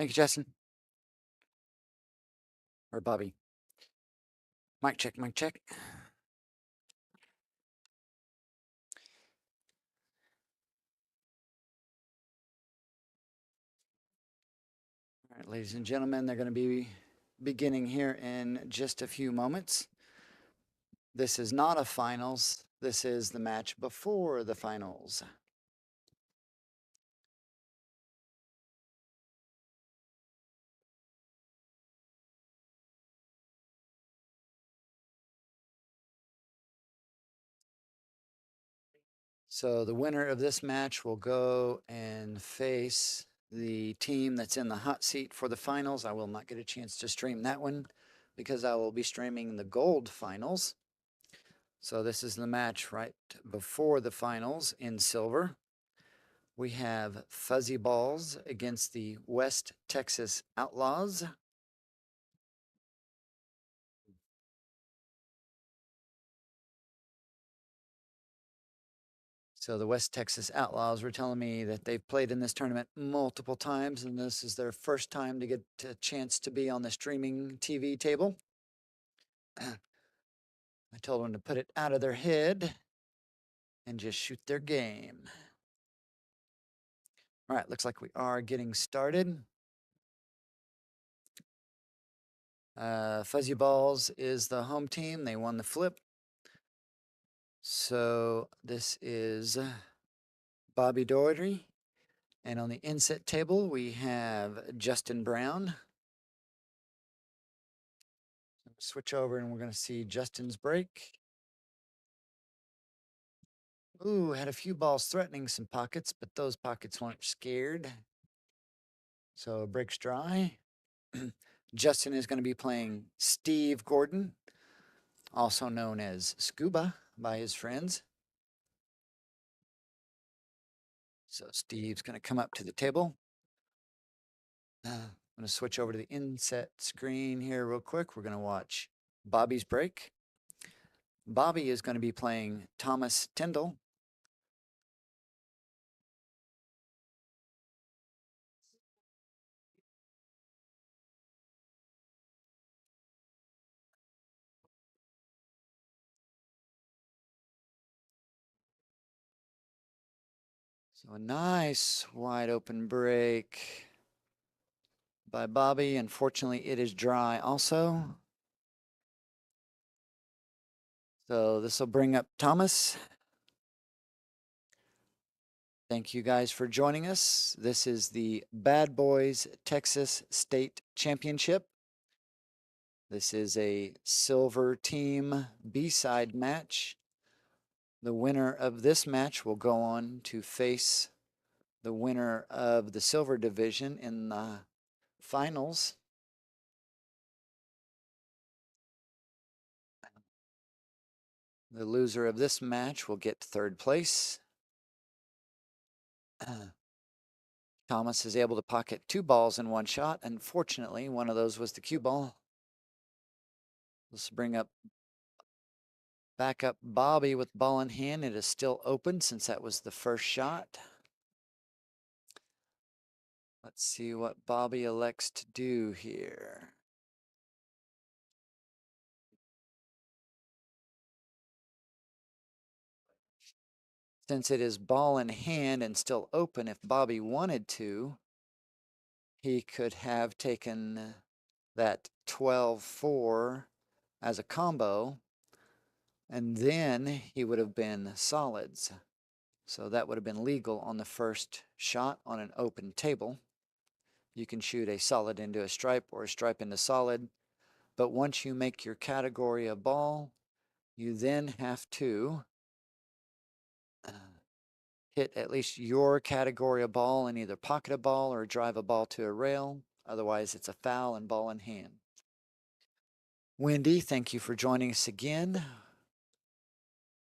Thank you, Justin. Or Bobby. Mic check, mic check. All right, ladies and gentlemen, they're going to be beginning here in just a few moments. This is not a finals. This is the match before the finals. So the winner of this match will go and face the team that's in the hot seat for the finals. I will not get a chance to stream that one because I will be streaming the gold finals. So this is the match right before the finals in silver. We have Fuzzy Balls against the West Texas Outlaws. So the West Texas Outlaws were telling me that they've played in this tournament multiple times, and this is their first time to get a chance to be on the streaming TV table. I told them to put it out of their head and just shoot their game. All right, looks like we are getting started. Fuzzy Balls is the home team. They won the flip. So this is Bobby Doherty. And on the inset table, we have Justin Brown. Switch over and we're going to see Justin's break. Ooh, had a few balls threatening some pockets, but those pockets weren't scared. So breaks dry. Justin is going to be playing Steve Gordon, also known as Scuba by his friends. So Steve's going to come up to the table. I'm going to switch over to the inset screen here real quick. We're going to watch Bobby's break. Bobby is going to be playing Thomas Tyndall. So a nice wide open break by Bobby. Unfortunately, it is dry also. So this will bring up Thomas. Thank you guys for joining us. This is the Bad Boys Texas State Championship. This is a silver team B-side match. The winner of this match will go on to face the winner of the silver division in the finals. The loser of this match will get third place. Thomas is able to pocket 2 balls in one shot. Unfortunately, one of those was the cue ball. Let's bring up back up Bobby with ball in hand. It is still open since that was the first shot. Let's see what Bobby elects to do here. Since it is ball in hand and still open, if Bobby wanted to, he could have taken that 12-4 as a combo, and then he would have been solids. So that would have been legal on the first shot on an open table. You can shoot a solid into a stripe or a stripe into solid. But once you make your category a ball, you then have to hit at least your category a ball and either pocket a ball or drive a ball to a rail. Otherwise, it's a foul and ball in hand. Wendy, thank you for joining us again.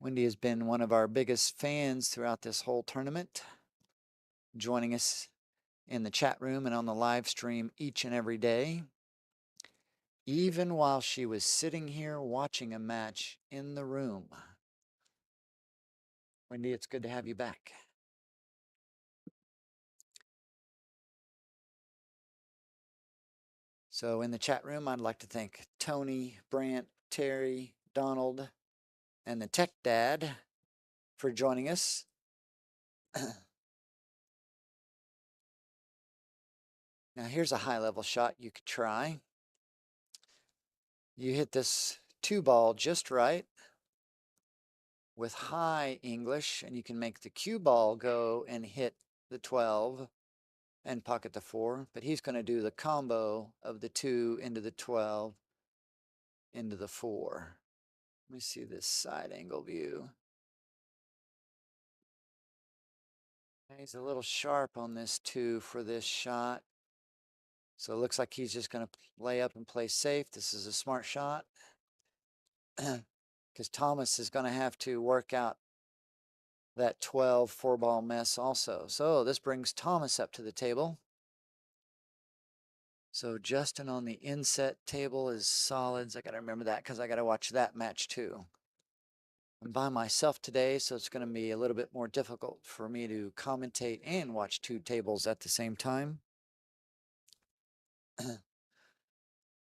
Wendy has been one of our biggest fans throughout this whole tournament, joining us in the chat room and on the live stream each and every day. Even while she was sitting here watching a match in the room. Wendy, it's good to have you back. So in the chat room, I'd like to thank Tony, Brant, Terry, Donald, and the Tech Dad for joining us. Now here's a high-level shot you could try. You hit this 2-ball just right with high English, and you can make the cue ball go and hit the 12 and pocket the 4, but he's going to do the combo of the 2 into the 12 into the 4. Let me see this side angle view. He's a little sharp on this 2 for this shot. So it looks like he's just going to lay up and play safe. This is a smart shot because Thomas is going to have to work out that 12 4-ball mess also. So this brings Thomas up to the table. So Justin on the inset table is solids. I got to remember that because I got to watch that match too. I'm by myself today, so it's going to be a little bit more difficult for me to commentate and watch 2 tables at the same time.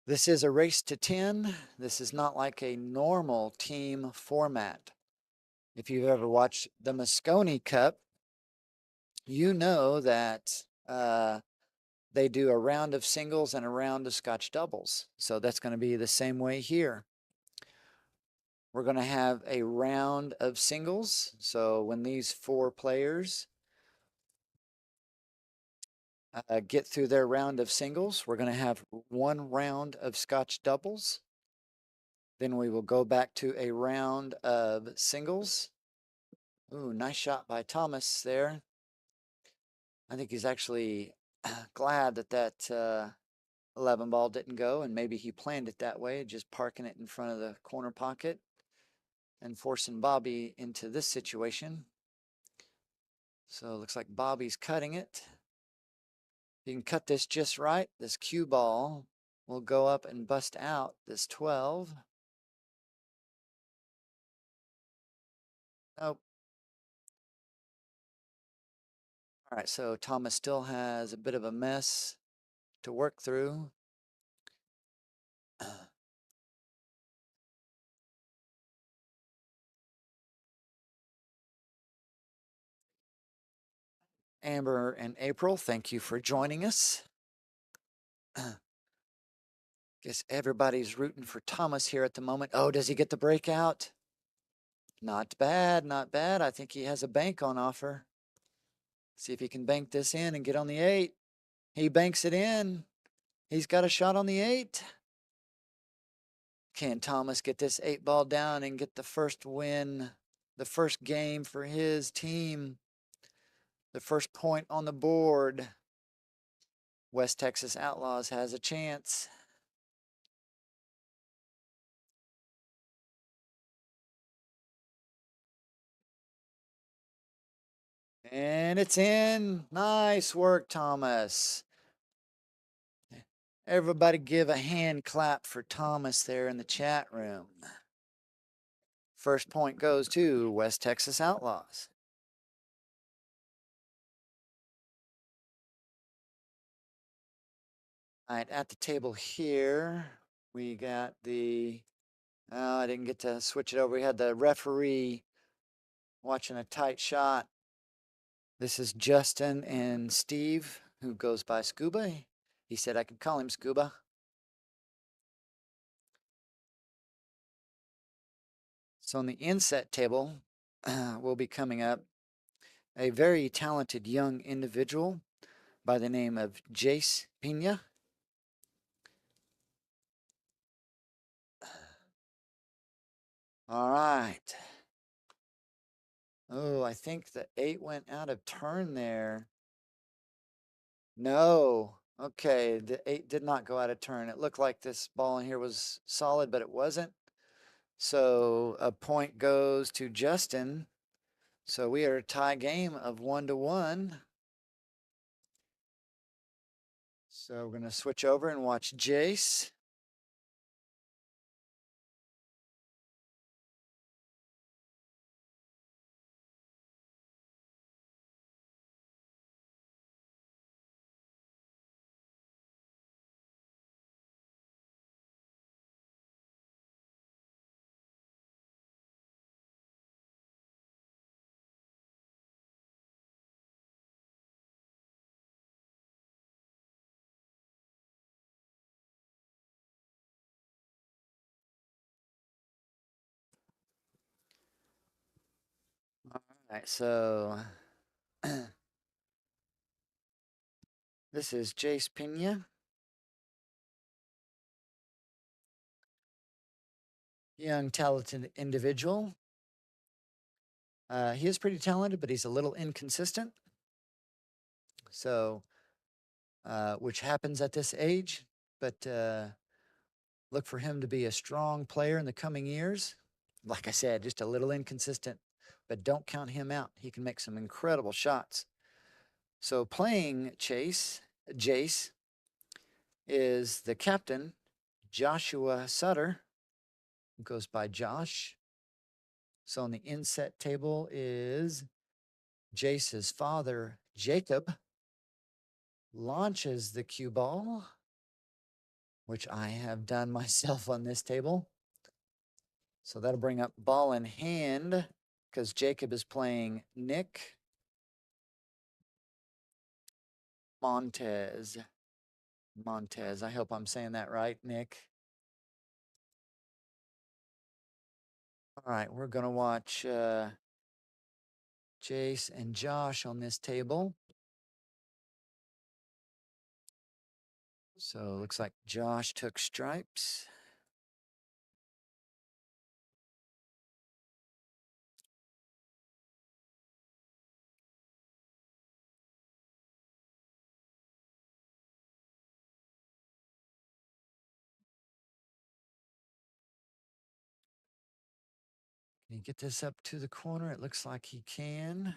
This is a race to 10. This is not like a normal team format. If you've ever watched the Moscone Cup, you know that they do a round of singles and a round of Scotch doubles. So that's going to be the same way here. We're going to have a round of singles. So when these 4 players get through their round of singles, we're going to have 1 round of Scotch doubles. Then we will go back to a round of singles. Ooh, nice shot by Thomas there. I think he's actually glad that that 11 ball didn't go, and maybe he planned it that way, just parking it in front of the corner pocket and forcing Bobby into this situation. So it looks like Bobby's cutting it. If you can cut this just right, this cue ball will go up and bust out this 12. Nope. All right, so Thomas still has a bit of a mess to work through. Amber and April, thank you for joining us. Guess everybody's rooting for Thomas here at the moment. Oh, does he get the breakout? Not bad, not bad. I think he has a bank on offer. See if he can bank this in and get on the 8. He banks it in. He's got a shot on the 8. Can Thomas get this 8 ball down and get the first win, the first game for his team, the first point on the board? West Texas Outlaws has a chance. And it's in. Nice work, Thomas. Everybody give a hand clap for Thomas there in the chat room. First point goes to West Texas Outlaws. All right, at the table here, we got the, oh, I didn't get to switch it over. We had the referee watching a tight shot. This is Justin and Steve, who goes by Scuba. He said I could call him Scuba. So on the inset table will be coming up a very talented young individual by the name of Jace Pena. All right. Oh, I think the 8 went out of turn there. No. Okay, the 8 did not go out of turn. It looked like this ball in here was solid, but it wasn't. So a point goes to Justin. So we are a tie game of 1-1. So we're going to switch over and watch Jace. All right, so this is Jace Pena. Young, talented individual. He is pretty talented, but he's a little inconsistent. So, which happens at this age, but look for him to be a strong player in the coming years. Like I said, just a little inconsistent, but don't count him out. He can make some incredible shots. So playing Jace, is the captain, Joshua Sutter, who goes by Josh. So on the inset table is Jace's father, Jacob, launches the cue ball, which I have done myself on this table. So that'll bring up ball in hand because Jacob is playing Nick Montez. Montez. I hope I'm saying that right, Nick. All right, we're going to watch Jace and Josh on this table. So looks like Josh took stripes. Can you get this up to the corner? It looks like he can.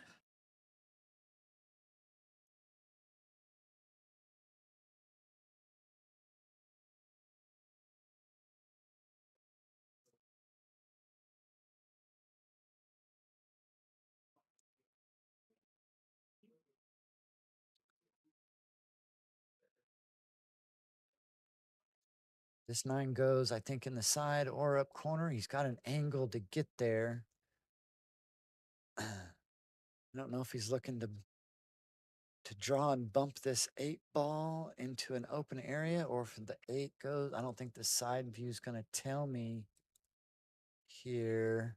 This 9 goes, I think, in the side or up corner. He's got an angle to get there. I don't know if he's looking to draw and bump this 8 ball into an open area or if the 8 goes. I don't think the side view is going to tell me here.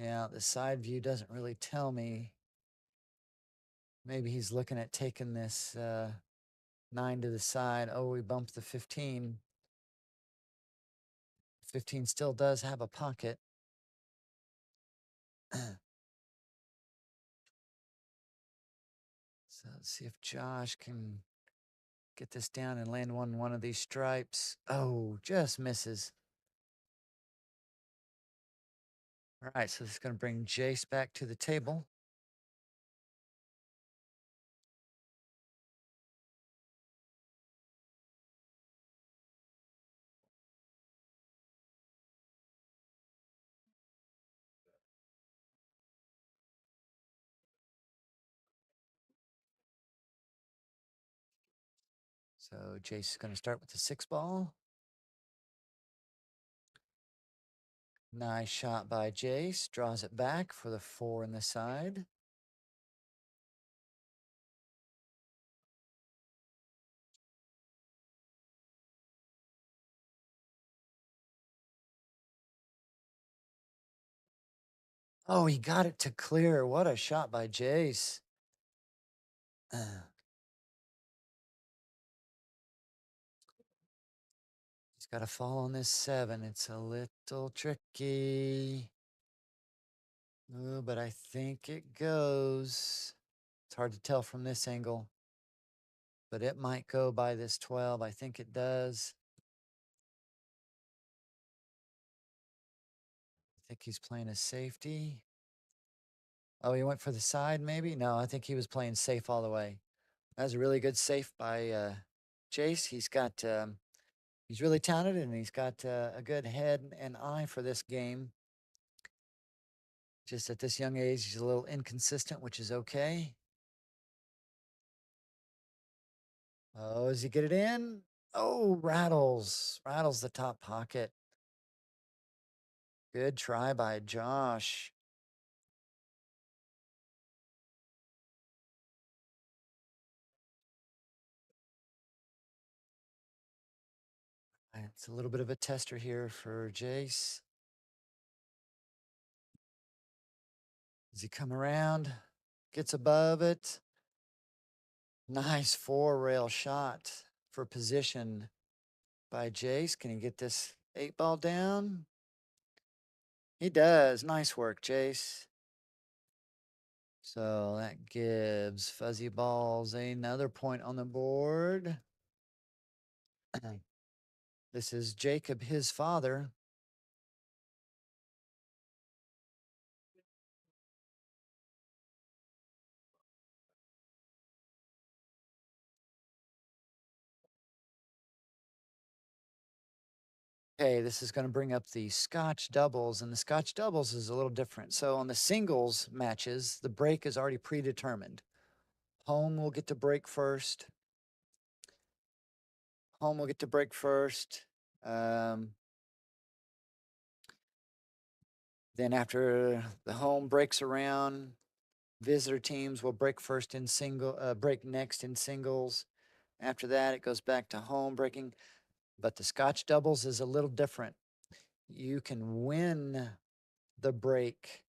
Yeah, the side view doesn't really tell me. Maybe he's looking at taking this 9 to the side. Oh, we bumped the 15. 15 still does have a pocket. So let's see if Josh can get this down and land one of these stripes. Oh, just misses. All right, so this is going to bring Jace back to the table. So Jace is going to start with the 6 ball. Nice shot by Jace. Draws it back for the 4 in the side. Oh, he got it to clear. What a shot by Jace. He's got to fall on this 7. It's a little tricky. Oh, but I think it goes. It's hard to tell from this angle, but it might go by this 12. I think it does. I think he's playing a safety. Oh, he went for the side maybe? No, I think he was playing safe all the way. That was a really good safe by Jace. He's really talented and he's got a good head and eye for this game. Just at this young age, he's a little inconsistent, which is okay. Oh, does he get it in? Oh, rattles the top pocket. Good try by Josh. It's a little bit of a tester here for Jace. Is he come around? Gets above it. Nice 4-rail shot for position by Jace. Can he get this 8-ball down? He does. Nice work, Jace. So that gives Fuzzy Balls another point on the board. This is Jacob, his father. Okay, this is going to bring up the Scotch doubles, and the Scotch doubles is a little different. So on the singles matches, the break is already predetermined. Home will get to break first. Home will get to break first. Then after the home breaks around, visitor teams will break first in break next in singles. After that, it goes back to home breaking. But the Scotch doubles is a little different. You can win the break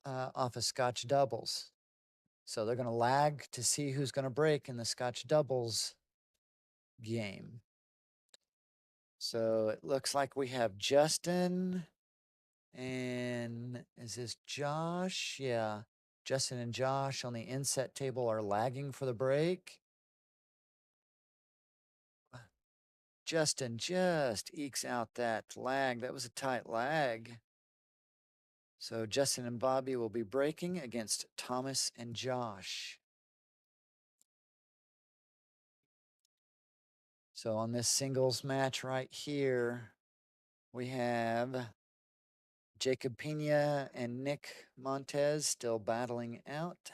off of Scotch doubles. So they're going to lag to see who's going to break in the Scotch doubles game. So it looks like we have Justin and is this Josh? Yeah. Justin and Josh on the inset table are lagging for the break. Justin just ekes out that lag. That was a tight lag. So Justin and Bobby will be breaking against Thomas and Josh. So on this singles match right here, we have Jacob Pena and Nick Montez still battling out.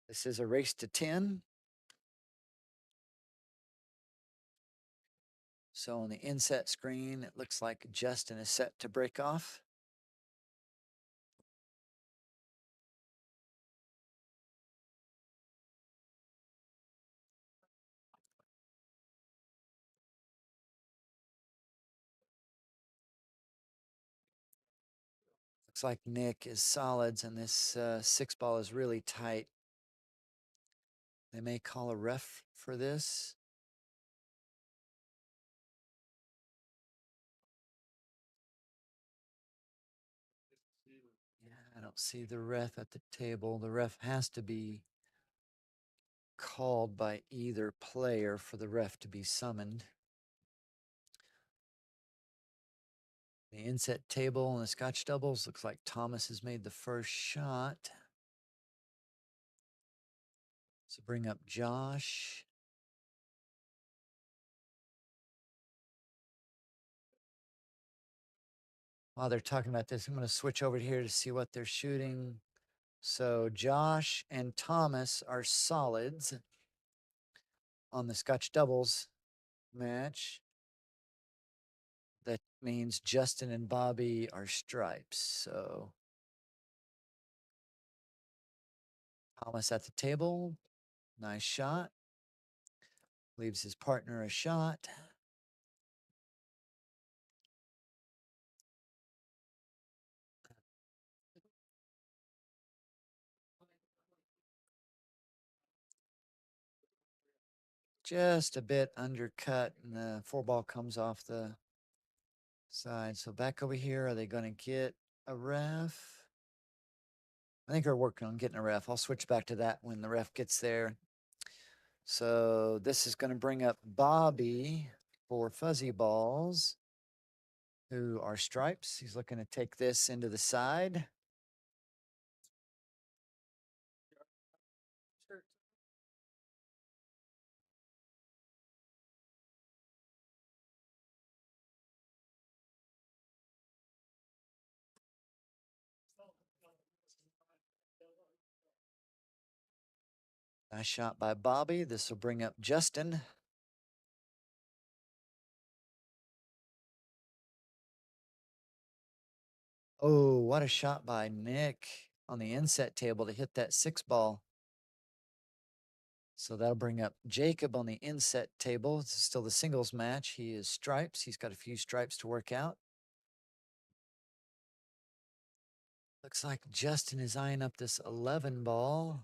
This is a race to 10. So on the inset screen, it looks like Justin is set to break off. Looks like Nick is solids and this 6-ball is really tight. They may call a ref for this. Yeah, I don't see the ref at the table. The ref has to be called by either player for the ref to be summoned. The inset table and the Scotch doubles looks like Thomas has made the first shot. So bring up Josh. While they're talking about this, I'm going to switch over here to see what they're shooting. So Josh and Thomas are solids on the Scotch doubles match. That means Justin and Bobby are stripes. So Thomas at the table. Nice shot. Leaves his partner a shot. Just a bit undercut, and the 4-ball comes off the side. So back over here, are they going to get a ref? I think they're working on getting a ref. I'll switch back to that when the ref gets there. So this is going to bring up Bobby for Fuzzy Balls, who are stripes. He's looking to take this into the side. Nice shot by Bobby. This will bring up Justin. Oh, what a shot by Nick on the inset table to hit that 6-ball. So that'll bring up Jacob on the inset table. It's still the singles match. He is stripes. He's got a few stripes to work out. Looks like Justin is eyeing up this 11 ball.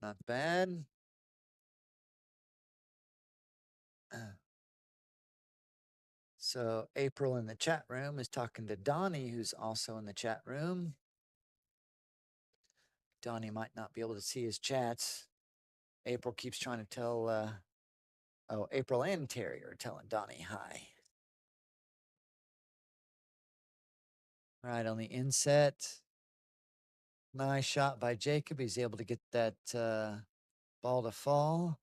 Not bad. So April in the chat room is talking to Donnie, who's also in the chat room. Donnie might not be able to see his chats. April keeps trying to tell, oh, April and Terry are telling Donnie hi. All right, on the inset. Nice shot by Jacob. He's able to get that ball to fall.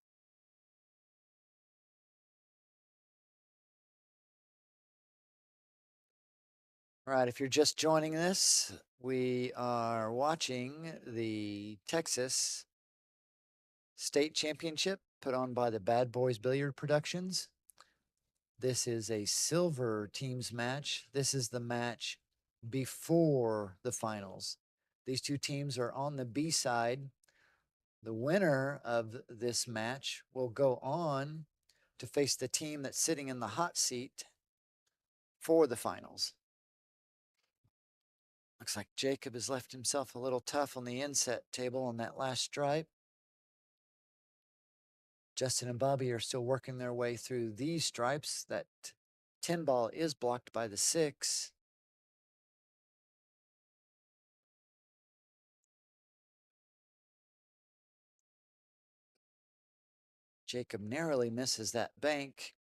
All right, if you're just joining us, we are watching the Texas State Championship put on by the Bad Boys Billiard Productions. This is a silver teams match. This is the match before the finals. These two teams are on the B side. The winner of this match will go on to face the team that's sitting in the hot seat for the finals. Looks like Jacob has left himself a little tough on the inset table on that last stripe. Justin and Bobby are still working their way through these stripes. That 10 ball is blocked by the 6. Jacob narrowly misses that bank.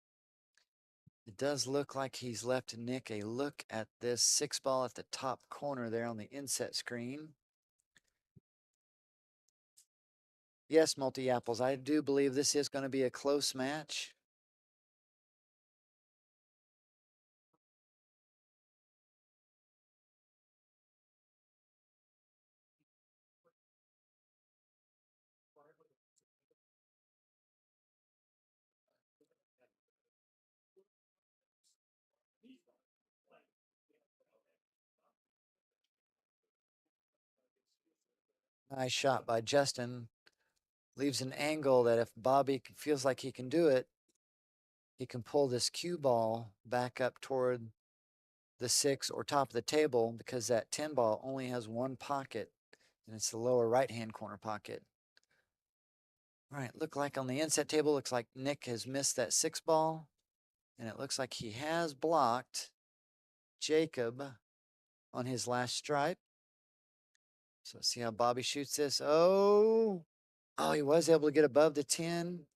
It does look like he's left Nick a look at this 6 ball at the top corner there on the inset screen. Yes, multi-apples, I do believe this is going to be a close match. Nice shot by Justin. Leaves an angle that if Bobby feels like he can do it, he can pull this cue ball back up toward the 6 or top of the table, because that 10 ball only has one pocket, and it's the lower right-hand corner pocket. All right, look like on the inset table, looks like Nick has missed that 6 ball, and it looks like he has blocked Jacob on his last stripe. So let's see how Bobby shoots this. Oh, he was able to get above the 10,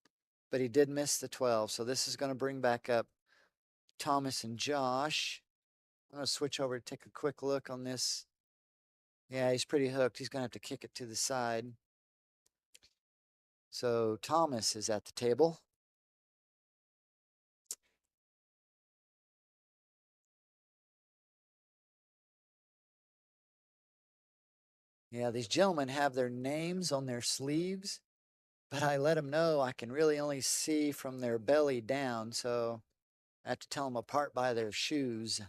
but he did miss the 12. So this is going to bring back up Thomas and Josh. I'm going to switch over to take a quick look on this. Yeah, he's pretty hooked. He's going to have to kick it to the side. So Thomas is at the table. Yeah, these gentlemen have their names on their sleeves, but I let them know I can really only see from their belly down, so I have to tell them apart by their shoes.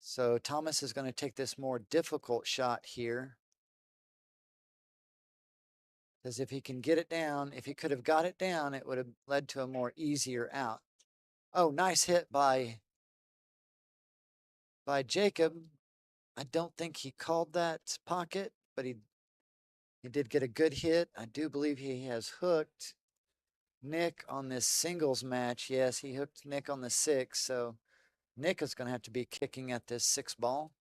So Thomas is going to take this more difficult shot here, because if he can get it down, if he could have got it down, it would have led to a more easier out. Oh, nice hit by Jacob. I don't think he called that pocket, but he did get a good hit. I do believe he has hooked Nick on this singles match. Yes, he hooked Nick on the 6, so Nick is going to have to be kicking at this 6 ball.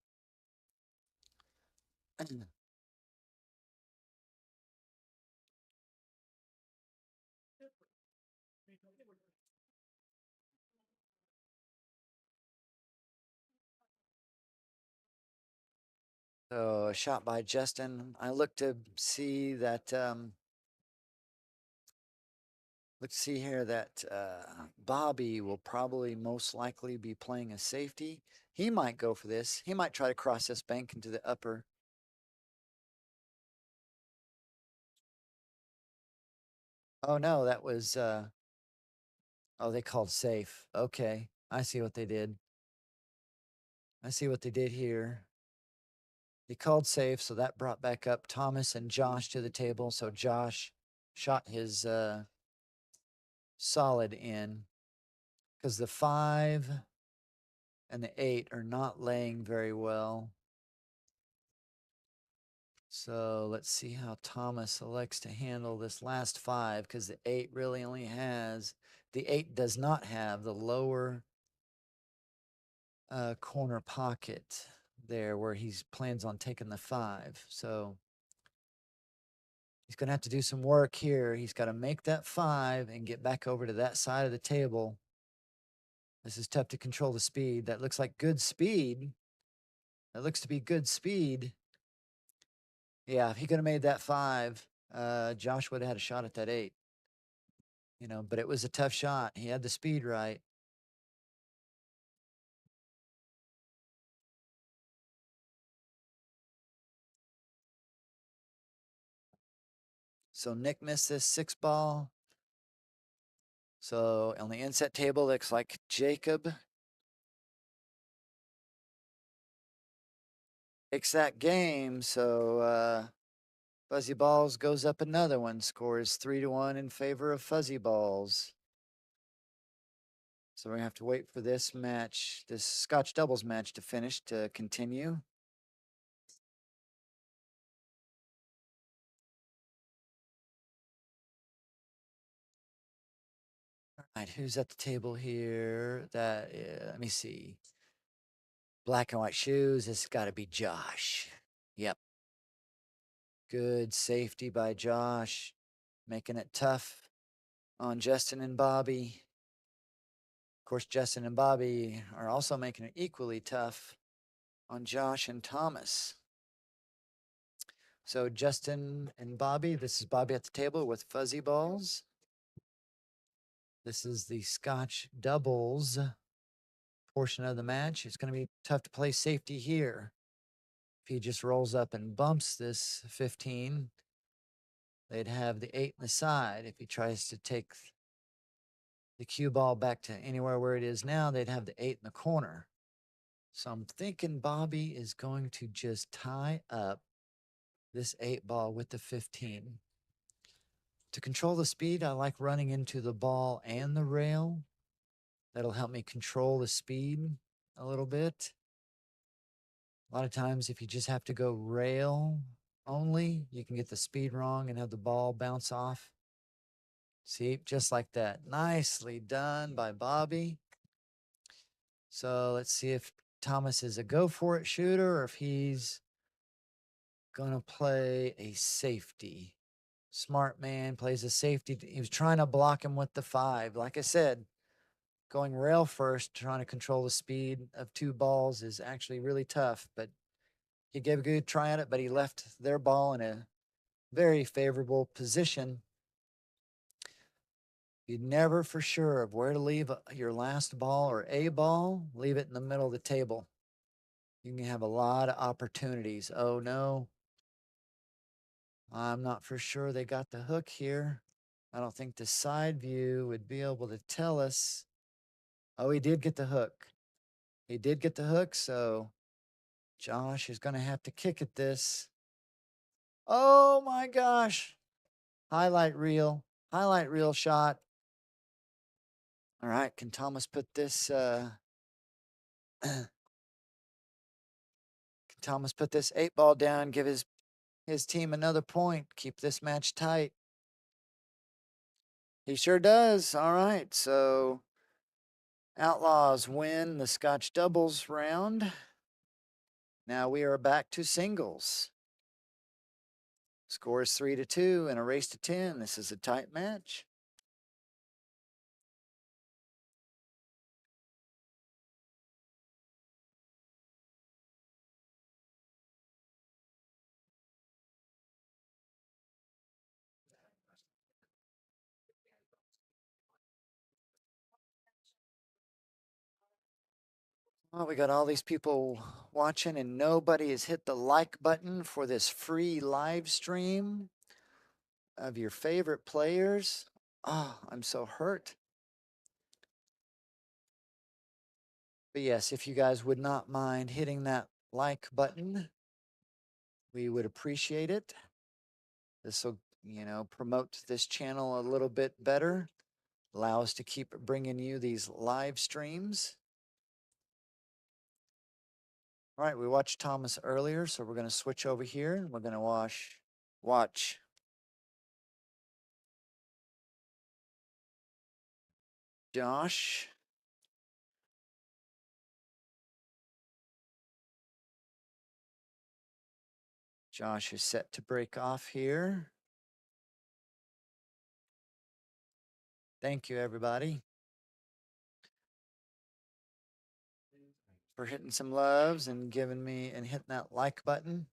So a shot by Justin. I look to see that Let's see here that Bobby will probably most likely be playing a safety. He might go for this. He might try to cross this bank into the upper. Oh no, that was oh, they called safe. Okay. I see what they did. I see what they did here. He called safe, so that brought back up Thomas and Josh to the table. So Josh shot his solid in because the 5 and the 8 are not laying very well. So let's see how Thomas elects to handle this last 5 because the 8 really only has, the 8 does not have the lower corner pocket there where he plans on taking the 5. So he's going to have to do some work here. He's got to make that 5 and get back over to that side of the table. This is tough to control the speed. That looks like good speed. That looks to be good speed. Yeah, if he could have made that 5, Josh would have had a shot at that 8. You know, but it was a tough shot. He had the speed right. So Nick missed this 6 ball. So on the inset table, looks like Jacob takes that game. So Fuzzy Balls goes up another one, scores 3-1 in favor of Fuzzy Balls. So we're gonna have to wait for this match, this Scotch doubles match to finish to continue. All right, who's at the table here? That let me see. Black and white shoes. This has got to be Josh. Yep. Good safety by Josh, making it tough on Justin and Bobby. Of course, Justin and Bobby are also making it equally tough on Josh and Thomas. So Justin and Bobby, this is Bobby at the table with Fuzzy Balls. This is the Scotch doubles portion of the match. It's going to be tough to play safety here. If he just rolls up and bumps this 15, they'd have the 8 in the side. If he tries to take the cue ball back to anywhere where it is now, they'd have the 8 in the corner. So I'm thinking Bobby is going to just tie up this 8 ball with the 15. To control the speed, I like running into the ball and the rail. That'll help me control the speed a little bit. A lot of times, if you just have to go rail only, you can get the speed wrong and have the ball bounce off. See, just like that. Nicely done by Bobby. So let's see if Thomas is a go for it shooter or if he's going to play a safety. Smart man plays a safety. He was trying to block him with the 5. Like I said, going rail first, trying to control the speed of 2 balls is actually really tough. But he gave a good try at it, but he left their ball in a very favorable position. You're never for sure of where to leave your last ball or a ball. Leave it in the middle of the table. You can have a lot of opportunities. Oh, no. I'm not for sure they got the hook here. I don't think the side view would be able to tell us. Oh, he did get the hook. He did get the hook, so Josh is going to have to kick at this. Oh, my gosh. Highlight reel. Highlight reel shot. All right, can Thomas put this can Thomas put this 8 ball down, give his team another point, keep this match tight? He sure does. All right, so Outlaws win the Scotch doubles round. Now we are back to singles. Scores 3-2 in a race to 10. This is a tight match. Well, we got all these people watching and nobody has hit the like button for this free live stream of your favorite players. Oh, I'm so hurt. But yes, if you guys would not mind hitting that like button, we would appreciate it. This will, promote this channel a little bit better, allow us to keep bringing you these live streams. All right, we watched Thomas earlier, so we're going to switch over here and we're going to watch Josh. Josh is set to break off here. Thank you, everybody, for hitting some loves and giving me and hitting that like button.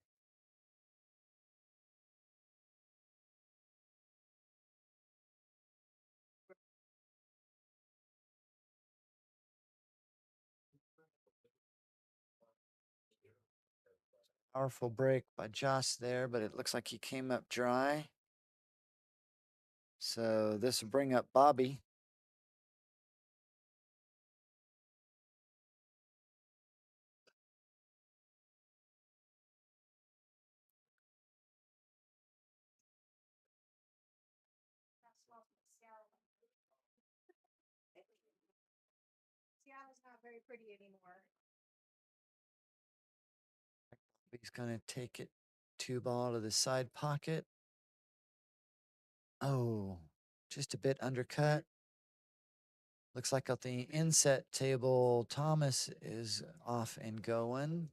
Powerful break by Josh there, but it looks like he came up dry. So this will bring up Bobby. Seattle's not very pretty anymore. He's going to take it 2-ball to the side pocket. Oh, just a bit undercut. Looks like at the inset table, Thomas is off and going.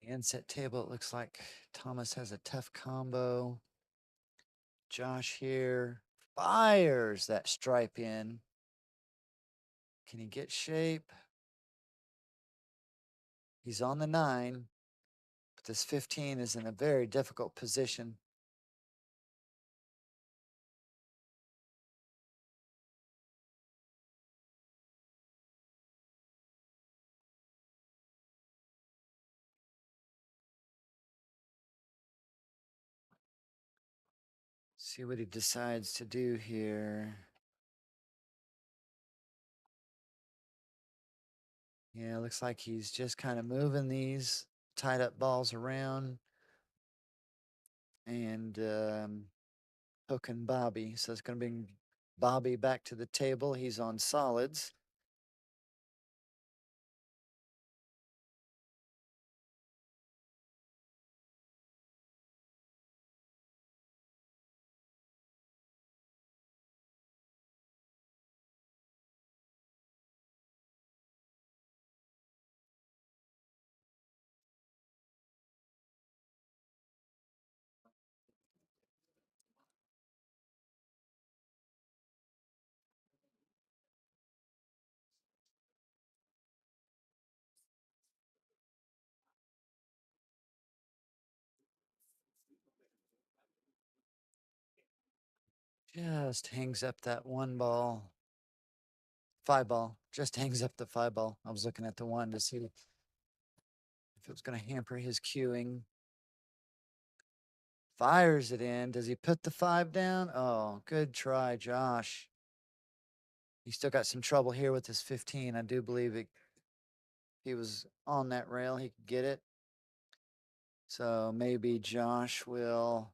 The inset table, it looks like Thomas has a tough combo. Josh here fires that stripe in. Can he get shape? He's on the 9, but this 15 is in a very difficult position. See what he decides to do here. Yeah, looks like he's just kind of moving these tied up balls around and hooking Bobby. So it's going to bring Bobby back to the table. He's on solids. Just hangs up that 1-ball. 5-ball. Just hangs up the 5-ball. I was looking at the 1 to see if it was going to hamper his cueing. Fires it in. Does he put the 5 down? Oh, good try, Josh. He still got some trouble here with his 15. I do believe he was on that rail. He could get it. So maybe Josh will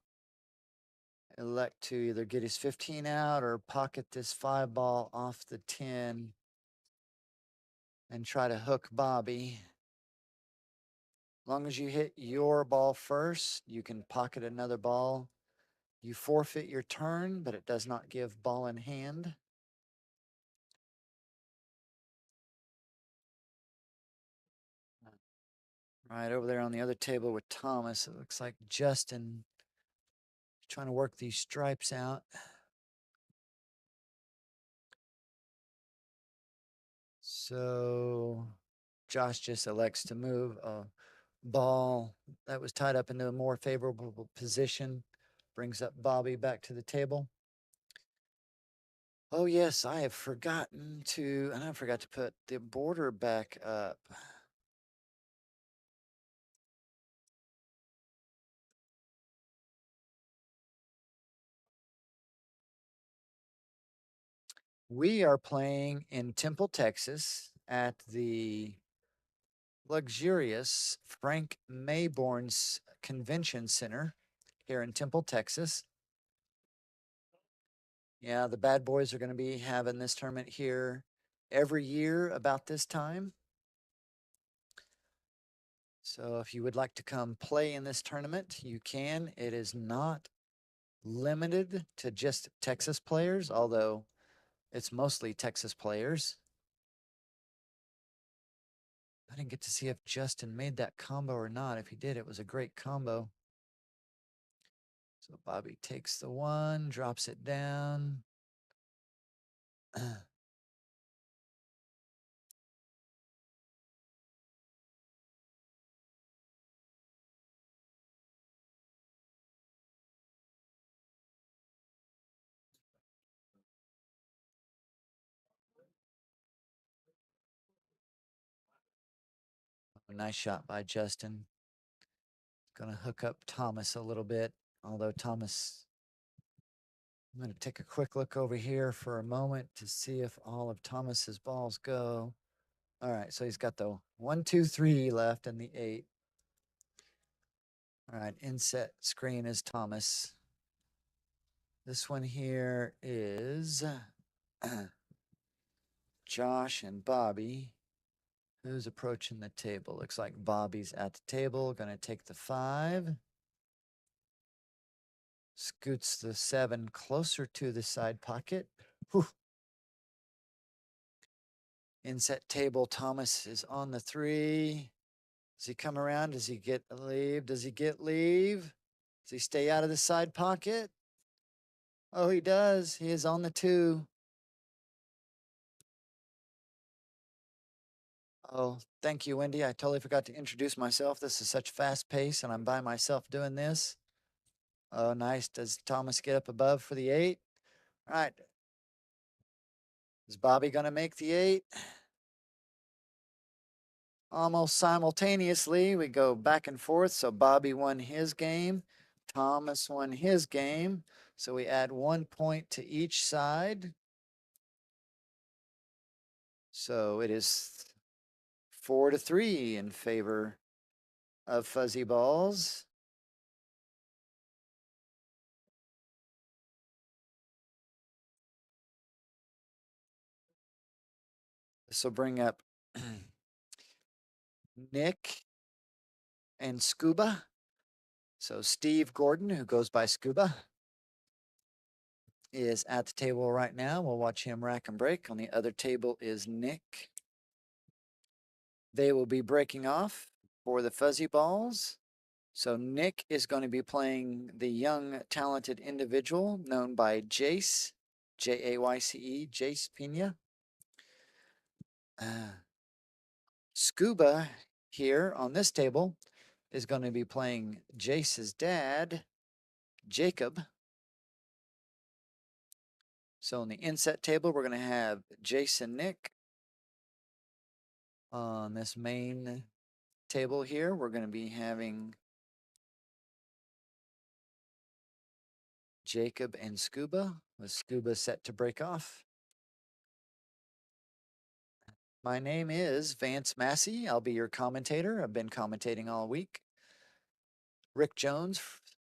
elect to either get his 15 out or pocket this 5-ball off the 10. and try to hook Bobby. As long as you hit your ball first, you can pocket another ball. You forfeit your turn, but it does not give ball in hand. Right over there on the other table with Thomas, it looks like Justin trying to work these stripes out. So Josh just elects to move a ball that was tied up into a more favorable position, brings up Bobby back to the table. Oh, yes, I have forgotten to, and I forgot to put the border back up. We are playing in Temple, Texas at the luxurious Frank Mayborn's Convention Center here in Temple, Texas. Yeah, the bad boys are going to be having this tournament here every year about this time. So if you would like to come play in this tournament, you can. It is not limited to just Texas players, although it's mostly Texas players. I didn't get to see if Justin made that combo or not. If he did, it was a great combo. So Bobby takes the one, drops it down. A nice shot by Justin. Going to hook up Thomas a little bit, although Thomas, I'm going to take a quick look over here for a moment to see if all of Thomas's balls go. All right, so he's got the 1, 2, 3 left and the 8. All right, inset screen is Thomas. This one here is Josh and Bobby. Who's approaching the table? Looks like Bobby's at the table, going to take the 5. Scoots the 7 closer to the side pocket. Whew. Inset table, Thomas is on the 3. Does he come around? Does he get leave? Does he get leave? Does he stay out of the side pocket? Oh, he does. He is on the 2. Oh, thank you, Wendy. I totally forgot to introduce myself. This is such fast pace, and I'm by myself doing this. Oh, nice. Does Thomas get up above for the 8? All right. Is Bobby going to make the 8? Almost simultaneously, we go back and forth. So Bobby won his game. Thomas won his game. So we add 1 point to each side. So it is 4-3 in favor of Fuzzy Balls. This will bring up Nick and Scuba. So Steve Gordon, who goes by Scuba, is at the table right now. We'll watch him rack and break. On the other table is Nick. They will be breaking off for the Fuzzy Balls. So Nick is going to be playing the young, talented individual known by Jace, Jayce, Jace Pena. Scuba here on this table is going to be playing Jace's dad, Jacob. So on the inset table, we're going to have Jace and Nick. On this main table here, we're going to be having Jacob and Scuba, with Scuba set to break off. My name is Vance Massey. I'll be your commentator. I've been commentating all week. Rick Jones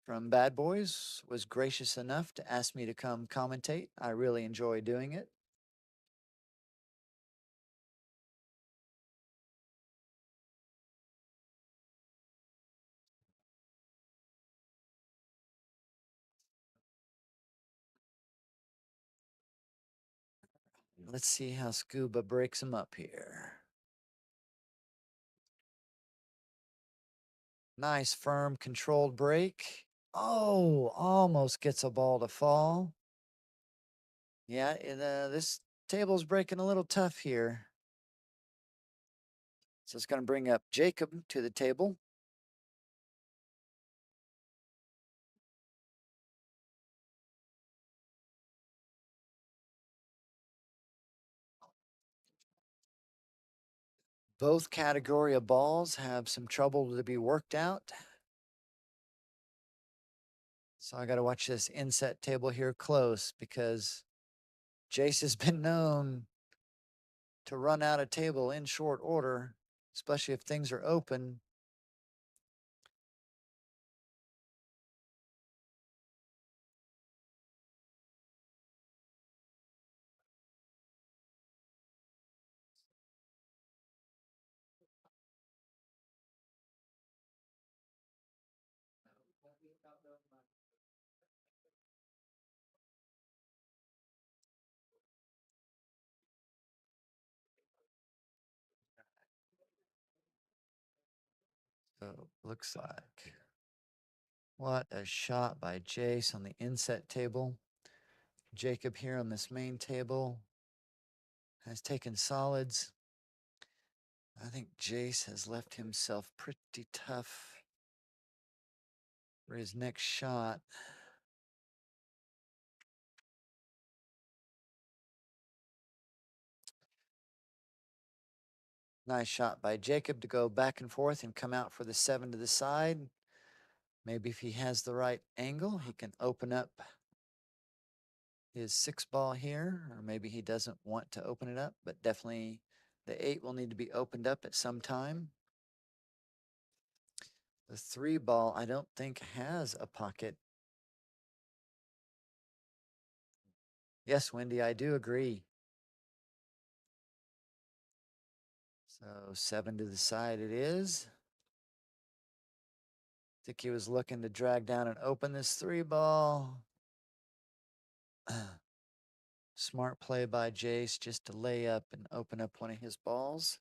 from Bad Boys was gracious enough to ask me to come commentate. I really enjoy doing it. Let's see how Scuba breaks them up here. Nice, firm, controlled break. Oh, almost gets a ball to fall. Yeah, this table's breaking a little tough here. So it's going to bring up Jacob to the table. Both category of balls have some trouble to be worked out. So I got to watch this inset table here close because Jace has been known to run out of table in short order, especially if things are open. So looks like what a shot by Jace on the inset table. Jacob here on this main table has taken solids. I think Jace has left himself pretty tough for his next shot. Nice shot by Jacob to go back and forth and come out for the 7 to the side. Maybe if he has the right angle, he can open up his 6 ball here, or maybe he doesn't want to open it up, but definitely the 8 will need to be opened up at some time. The 3 ball, I don't think has a pocket. Yes, Wendy, I do agree. So 7 to the side it is. I think he was looking to drag down and open this 3 ball. Smart play by Jace just to lay up and open up one of his balls.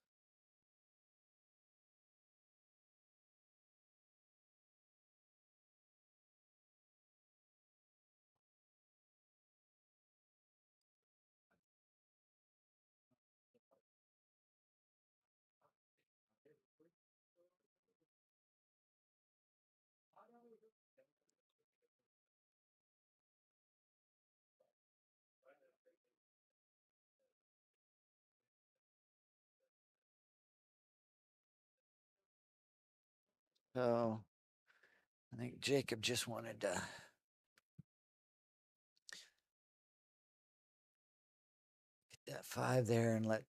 So I think Jacob just wanted to get that 5 there and let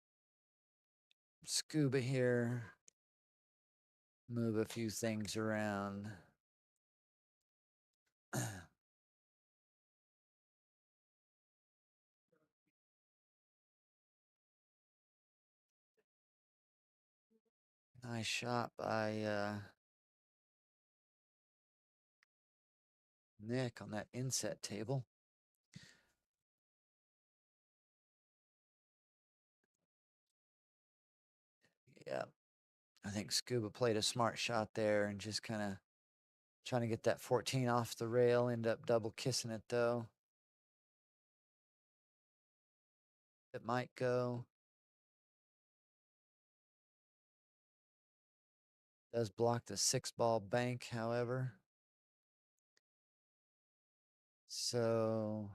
Scuba here move a few things around. Nice shot by Nick on that inset table. Yeah, I think Scuba played a smart shot there and just kind of trying to get that 14 off the rail. End up double kissing it though. It might go. Does block the 6 ball bank, however. So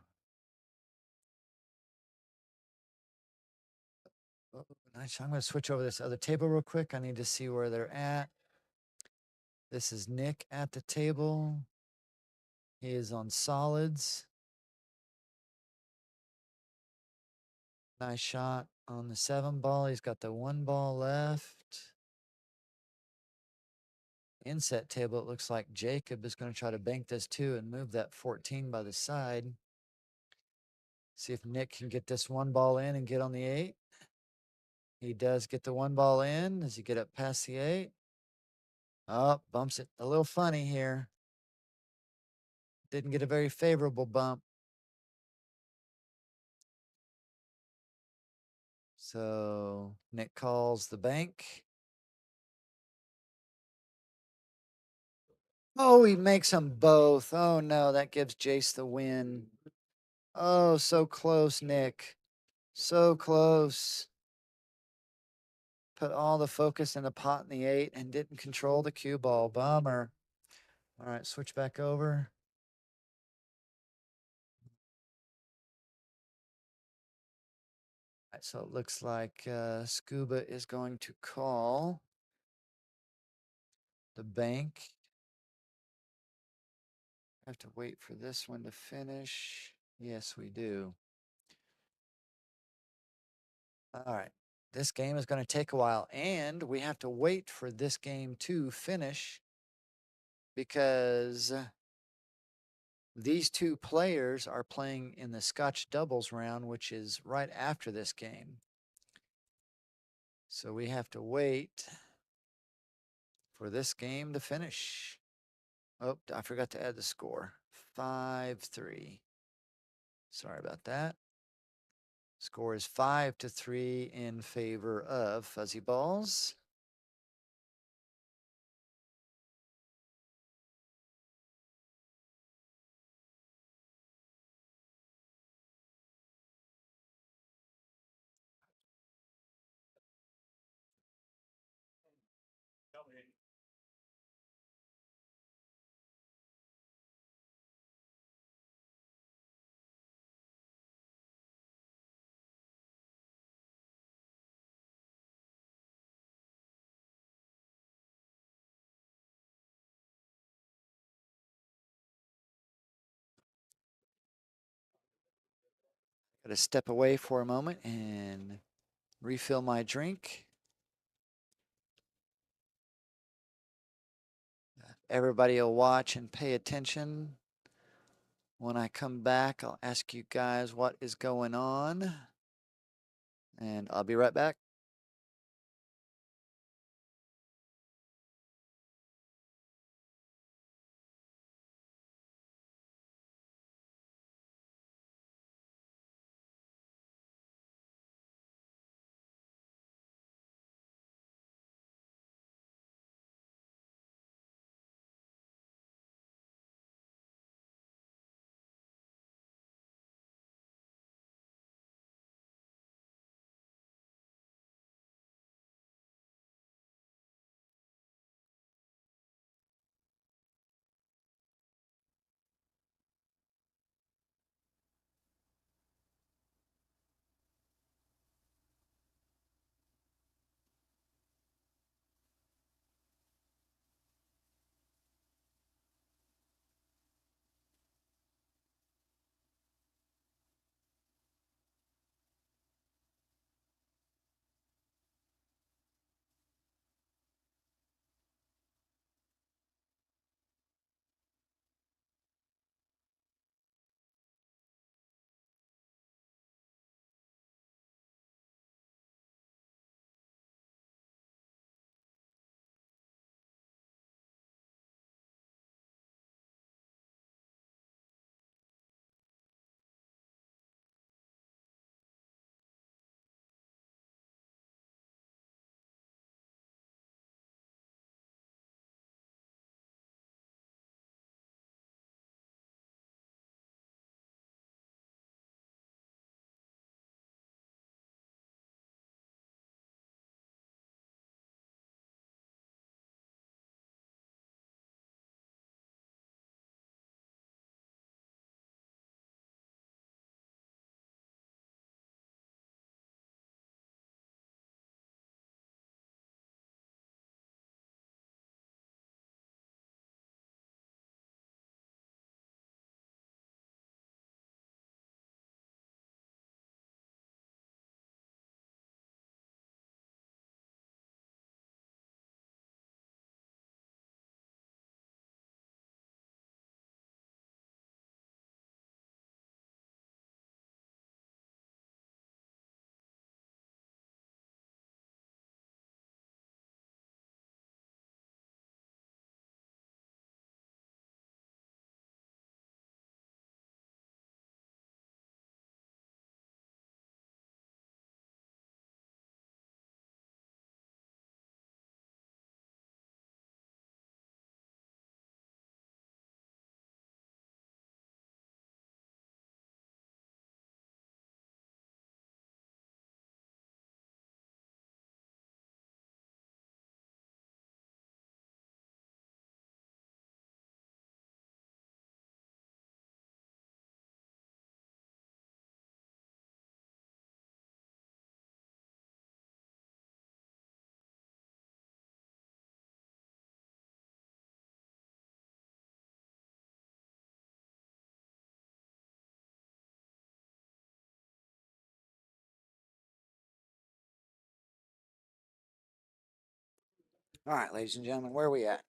oh, nice. I'm going to switch over this other table real quick. I need to see where they're at. This is Nick at the table. He is on solids. Nice shot on the 7 ball. He's got the 1 ball left. Inset table, it looks like Jacob is going to try to bank this too and move that 14 by the side. See if Nick can get this 1 ball in and get on the 8. He does get the 1 ball in. Does he get up past the 8? Oh, bumps it a little funny here. Didn't get a very favorable bump. So Nick calls the bank. Oh, he makes them both. Oh no, that gives Jace the win. Oh, so close, Nick. So close. Put all the focus in the pot in the 8 and didn't control the cue ball. Bummer. All right, switch back over. All right, so it looks like Scuba is going to call the bank. Have to wait for this one to finish. Yes, we do. All right. This game is going to take a while, and we have to wait for this game to finish because these two players are playing in the Scotch doubles round, which is right after this game. So we have to wait for this game to finish. Oh, I forgot to add the score. 5-3. Sorry about that. Score is 5-3 in favor of Fuzzy Balls. Got to step away for a moment and refill my drink. Everybody will watch and pay attention. When I come back, I'll ask you guys what is going on. And I'll be right back. All right, ladies and gentlemen, where are we at?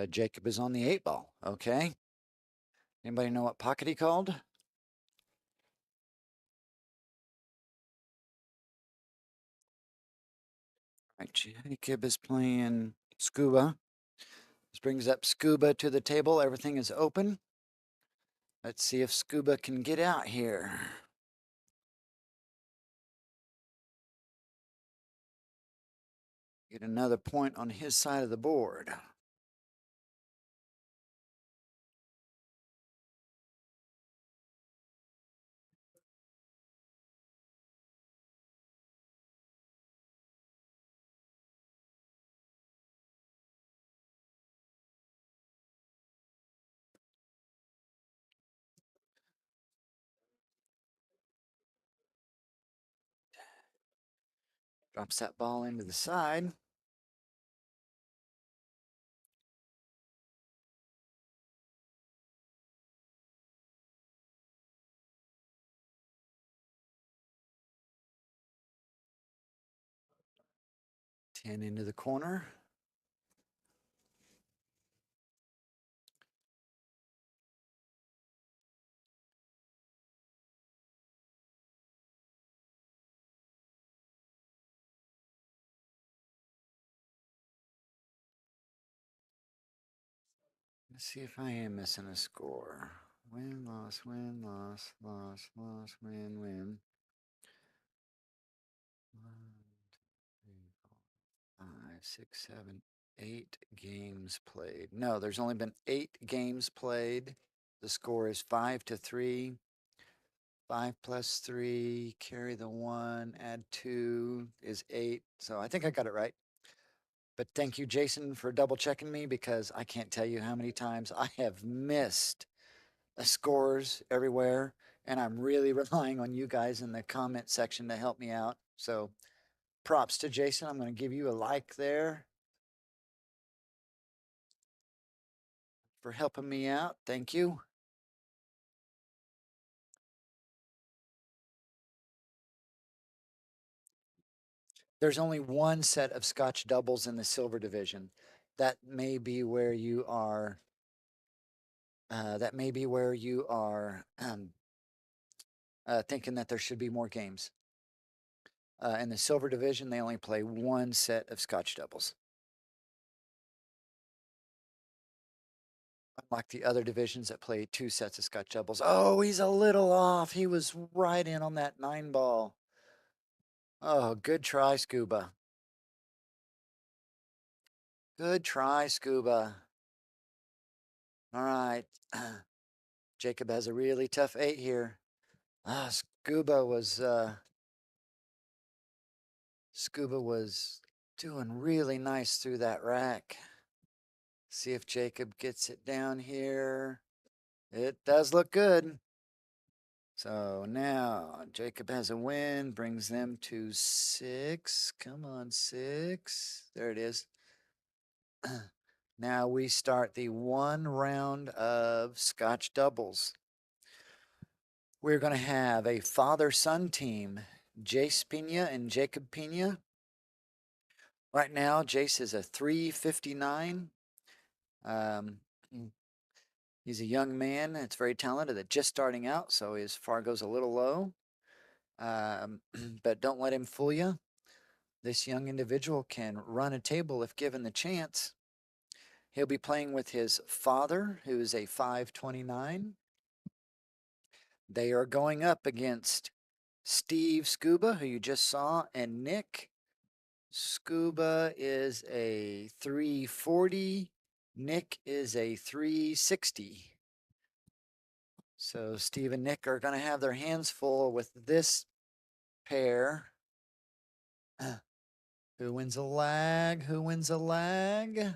Jacob is on the 8 ball. Okay. Anybody know what pocket he called? All right, Jacob is playing Scuba. This brings up Scuba to the table. Everything is open. Let's see if Scuba can get out here. Get another point on his side of the board. Drops that ball into the side. Ten into the corner. Let's see if I am missing a score. Win, loss, win, loss, loss, loss, win, win. 1, 2, 3, 4, 5, 6, 7, 8 games played. No, there's only been 8 games played. The score is 5-3. 5 plus 3, carry the 1, add 2 is 8. So I think I got it right. But thank you, Jason, for double checking me because I can't tell you how many times I have missed scores everywhere. And I'm really relying on you guys in the comment section to help me out. So props to Jason. I'm going to give you a like there for helping me out. Thank you. There's only one set of Scotch doubles in the silver division. That may be where you are. Thinking that there should be more games. In the silver division, they only play one set of Scotch doubles. Unlike the other divisions that play 2 sets of Scotch doubles. Oh, he's a little off. He was right in on that 9 ball. Oh, good try, Scuba. Good try, Scuba. All right. Jacob has a really tough 8 here. Scuba was doing really nice through that rack. See if Jacob gets it down here. It does look good. So now Jacob has a win, brings them to 6. Come on, 6. There it is. Now we start the 1 round of Scotch doubles. We're going to have a father-son team, Jace Pena and Jacob Pena. Right now, Jace is a 359. He's a young man that's very talented, that's just starting out, so his Fargo's a little low. But don't let him fool you. This young individual can run a table if given the chance. He'll be playing with his father, who is a 529. They are going up against Steve Scuba, who you just saw, and Nick. Scuba is a 340. Nick is a 360. So Steve and Nick are going to have their hands full with this pair. Who wins a lag? Who wins a lag?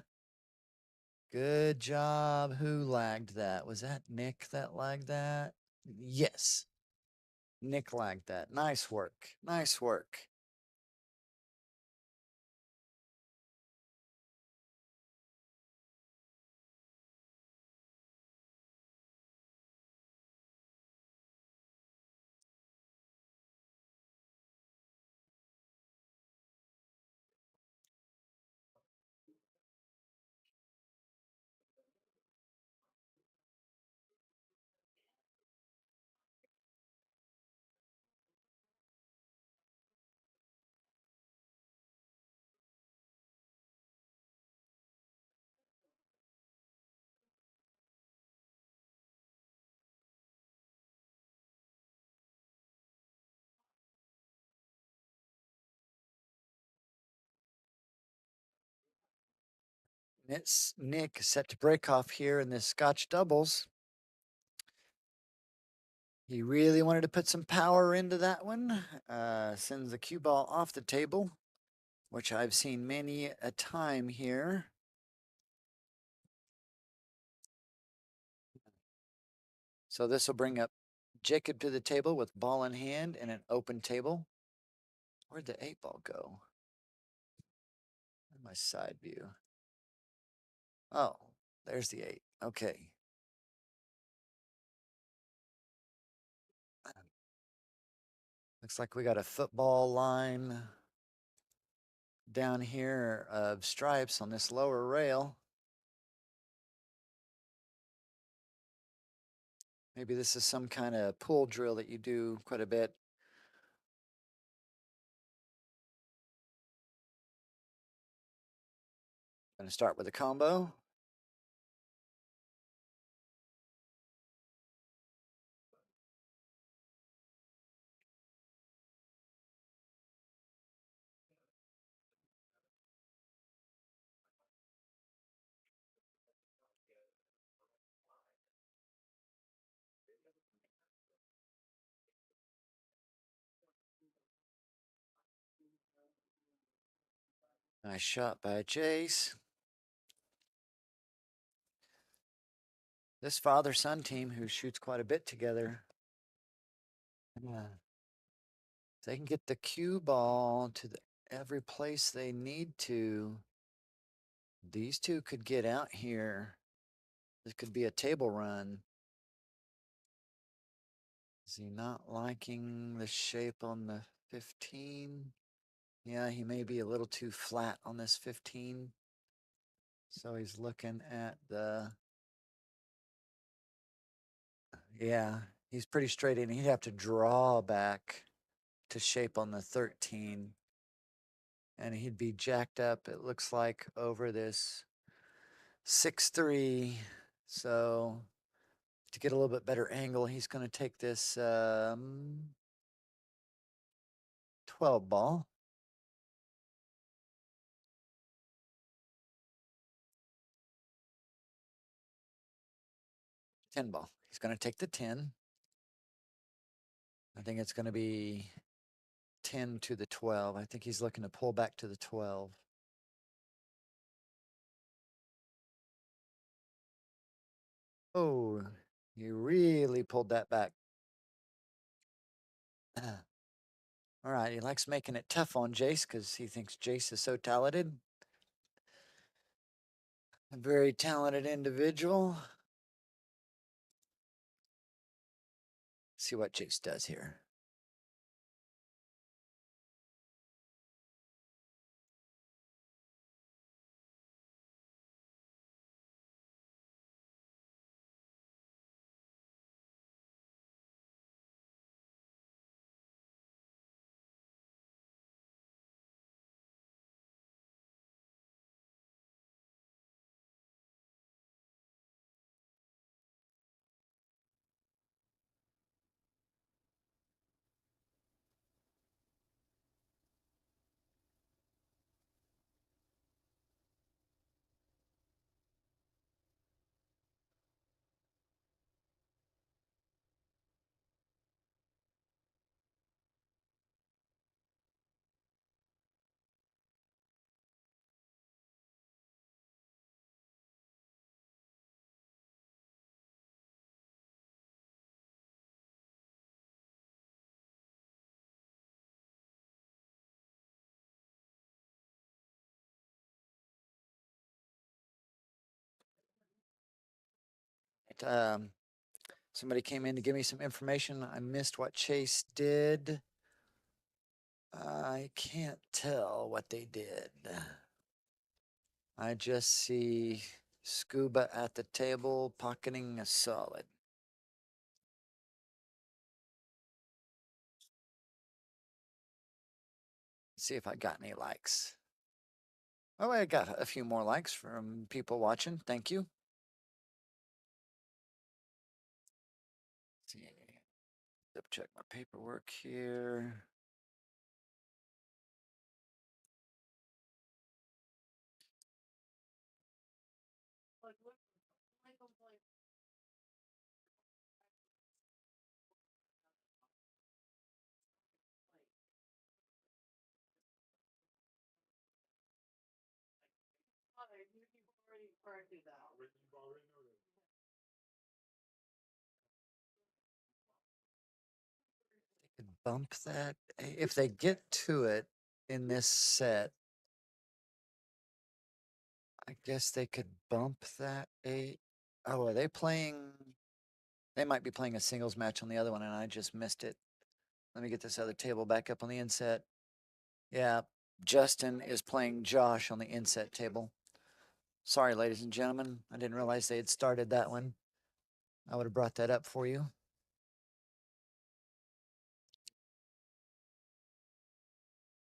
Good job. Who lagged that? Was that Nick that lagged that? Yes. Nick lagged that. Nice work. Nice work. It's Nick set to break off here in this Scotch doubles. He really wanted to put some power into that one. Sends the cue ball off the table, which I've seen many a time here. So this will bring up Jacob to the table with ball in hand and an open table. Where'd the 8 ball go? My side view. Oh, there's the 8. Okay. Looks like we got a football line down here of stripes on this lower rail. Maybe this is some kind of pull drill that you do quite a bit. Going to start with a combo. Nice shot by Chase. This father-son team who shoots quite a bit together. Yeah. They can get the cue ball to every place they need to. These two could get out here. This could be a table run. Is he not liking the shape on the 15? Yeah, he may be a little too flat on this 15. So he's looking at the, yeah, he's pretty straight in. He'd have to draw back to shape on the 13. And he'd be jacked up, it looks like, over this 6-3. So to get a little bit better angle, he's going to take this 12 ball. 10 ball. He's going to take the 10. I think it's going to be 10 to the 12. I think he's looking to pull back to the 12. Oh, he really pulled that back. All right, he likes making it tough on Jace because he thinks Jace is so talented. A very talented individual. See what Jace does here. Um, Somebody came in to give me some information. I missed what Chase did. I can't tell what they did. I just see Scuba at the table pocketing a solid. See if I got any likes. Oh, I got a few more likes from people watching. Thank you. Let's see, check my paperwork here. Could bump that if they get to it in this set. I guess they could bump that 8. Oh, are they playing? They might be playing a singles match on the other one, and I just missed it. Let me get this other table back up on the inset. Yeah, Justin is playing Josh on the inset table. Sorry, ladies and gentlemen. I didn't realize they had started that one. I would have brought that up for you.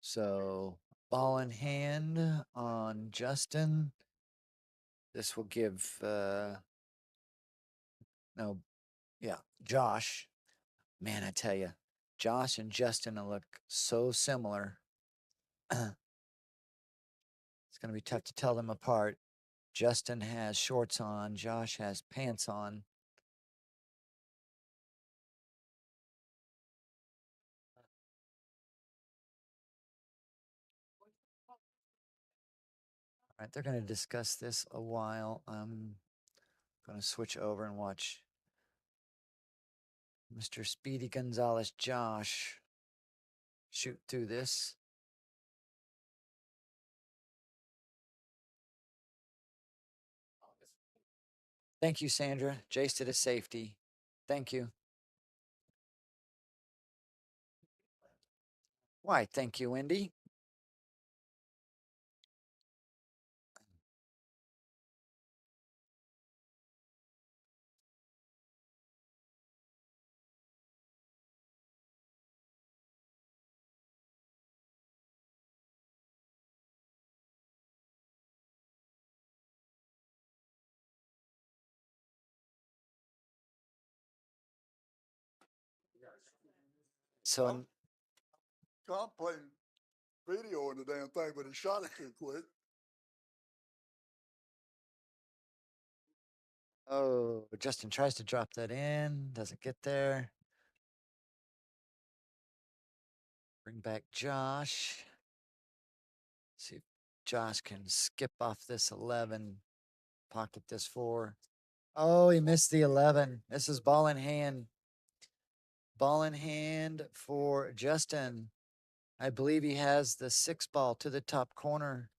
So, ball in hand on Justin. This will give, no, yeah, Josh. Man, I tell you, Josh and Justin look so similar. It's going to be tough to tell them apart. Justin has shorts on, Josh has pants on. All right, they're going to discuss this a while. I'm going to switch over and watch Mr. Speedy Gonzalez Josh shoot through this. Thank you, Sandra. Jace did a safety. Thank you. Why, thank you, Wendy. So, I'm playing video on the damn thing, but he shot it too quick. oh, Justin tries to drop that in, doesn't get there. Bring back Josh. See if Josh can skip off this 11, pocket this 4. Oh, he missed the 11. This is ball in hand. Ball in hand for Justin. I believe he has the 6 ball to the top corner.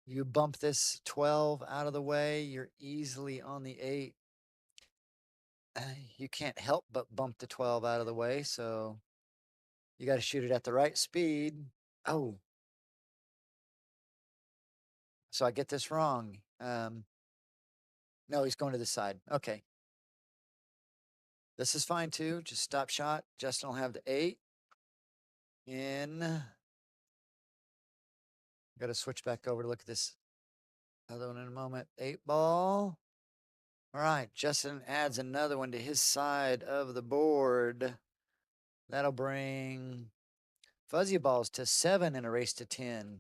You bump this 12 out of the way, you're easily on the 8. You can't help but bump the 12 out of the way, so you got to shoot it at the right speed. Oh. So I get this wrong. No, he's going to the side. Okay. This is fine too. Just stop shot. Justin will have the 8. In. Got to switch back over to look at this other one in a moment. 8 ball. All right. Justin adds another one to his side of the board. That'll bring fuzzy balls to 7 in a race to 10.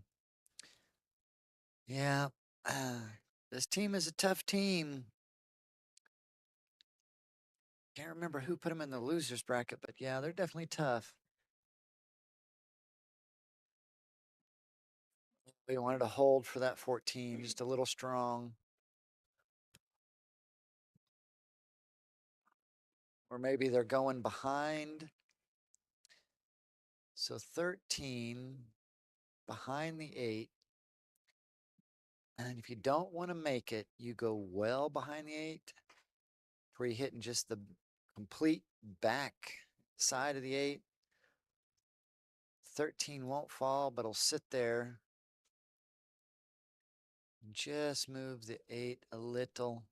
Yeah. This team is a tough team. Can't remember who put them in the losers bracket, but yeah, they're definitely tough. We wanted to hold for that 14, just a little strong. Or maybe they're going behind. So 13 behind the 8. And if you don't want to make it, you go well behind the 8, where you're hitting just the complete back side of the 8. 13 won't fall, but it'll sit there. Just move the 8 a little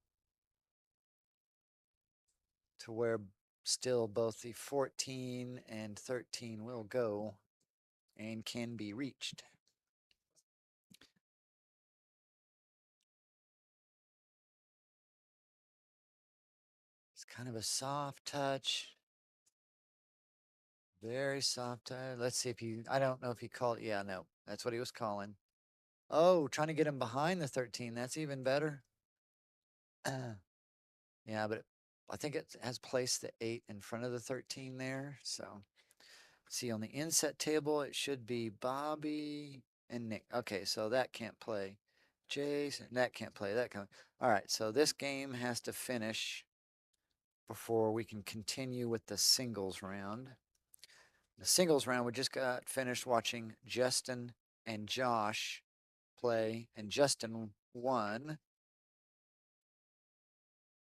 to where still both the 14 and 13 will go and can be reached. It's kind of a soft touch. Very soft touch. Let's see if he, I don't know if he called. Yeah, no, that's what he was calling. Oh, trying to get him behind the 13. That's even better. Yeah, but I think it has placed the 8 in front of the 13 there. So, see on the inset table, it should be Bobby and Nick. Okay, so that can't play. Jason, that can't play. That can. All right, so this game has to finish before we can continue with the singles round. The singles round, we just got finished watching Justin and Josh play, and Justin won,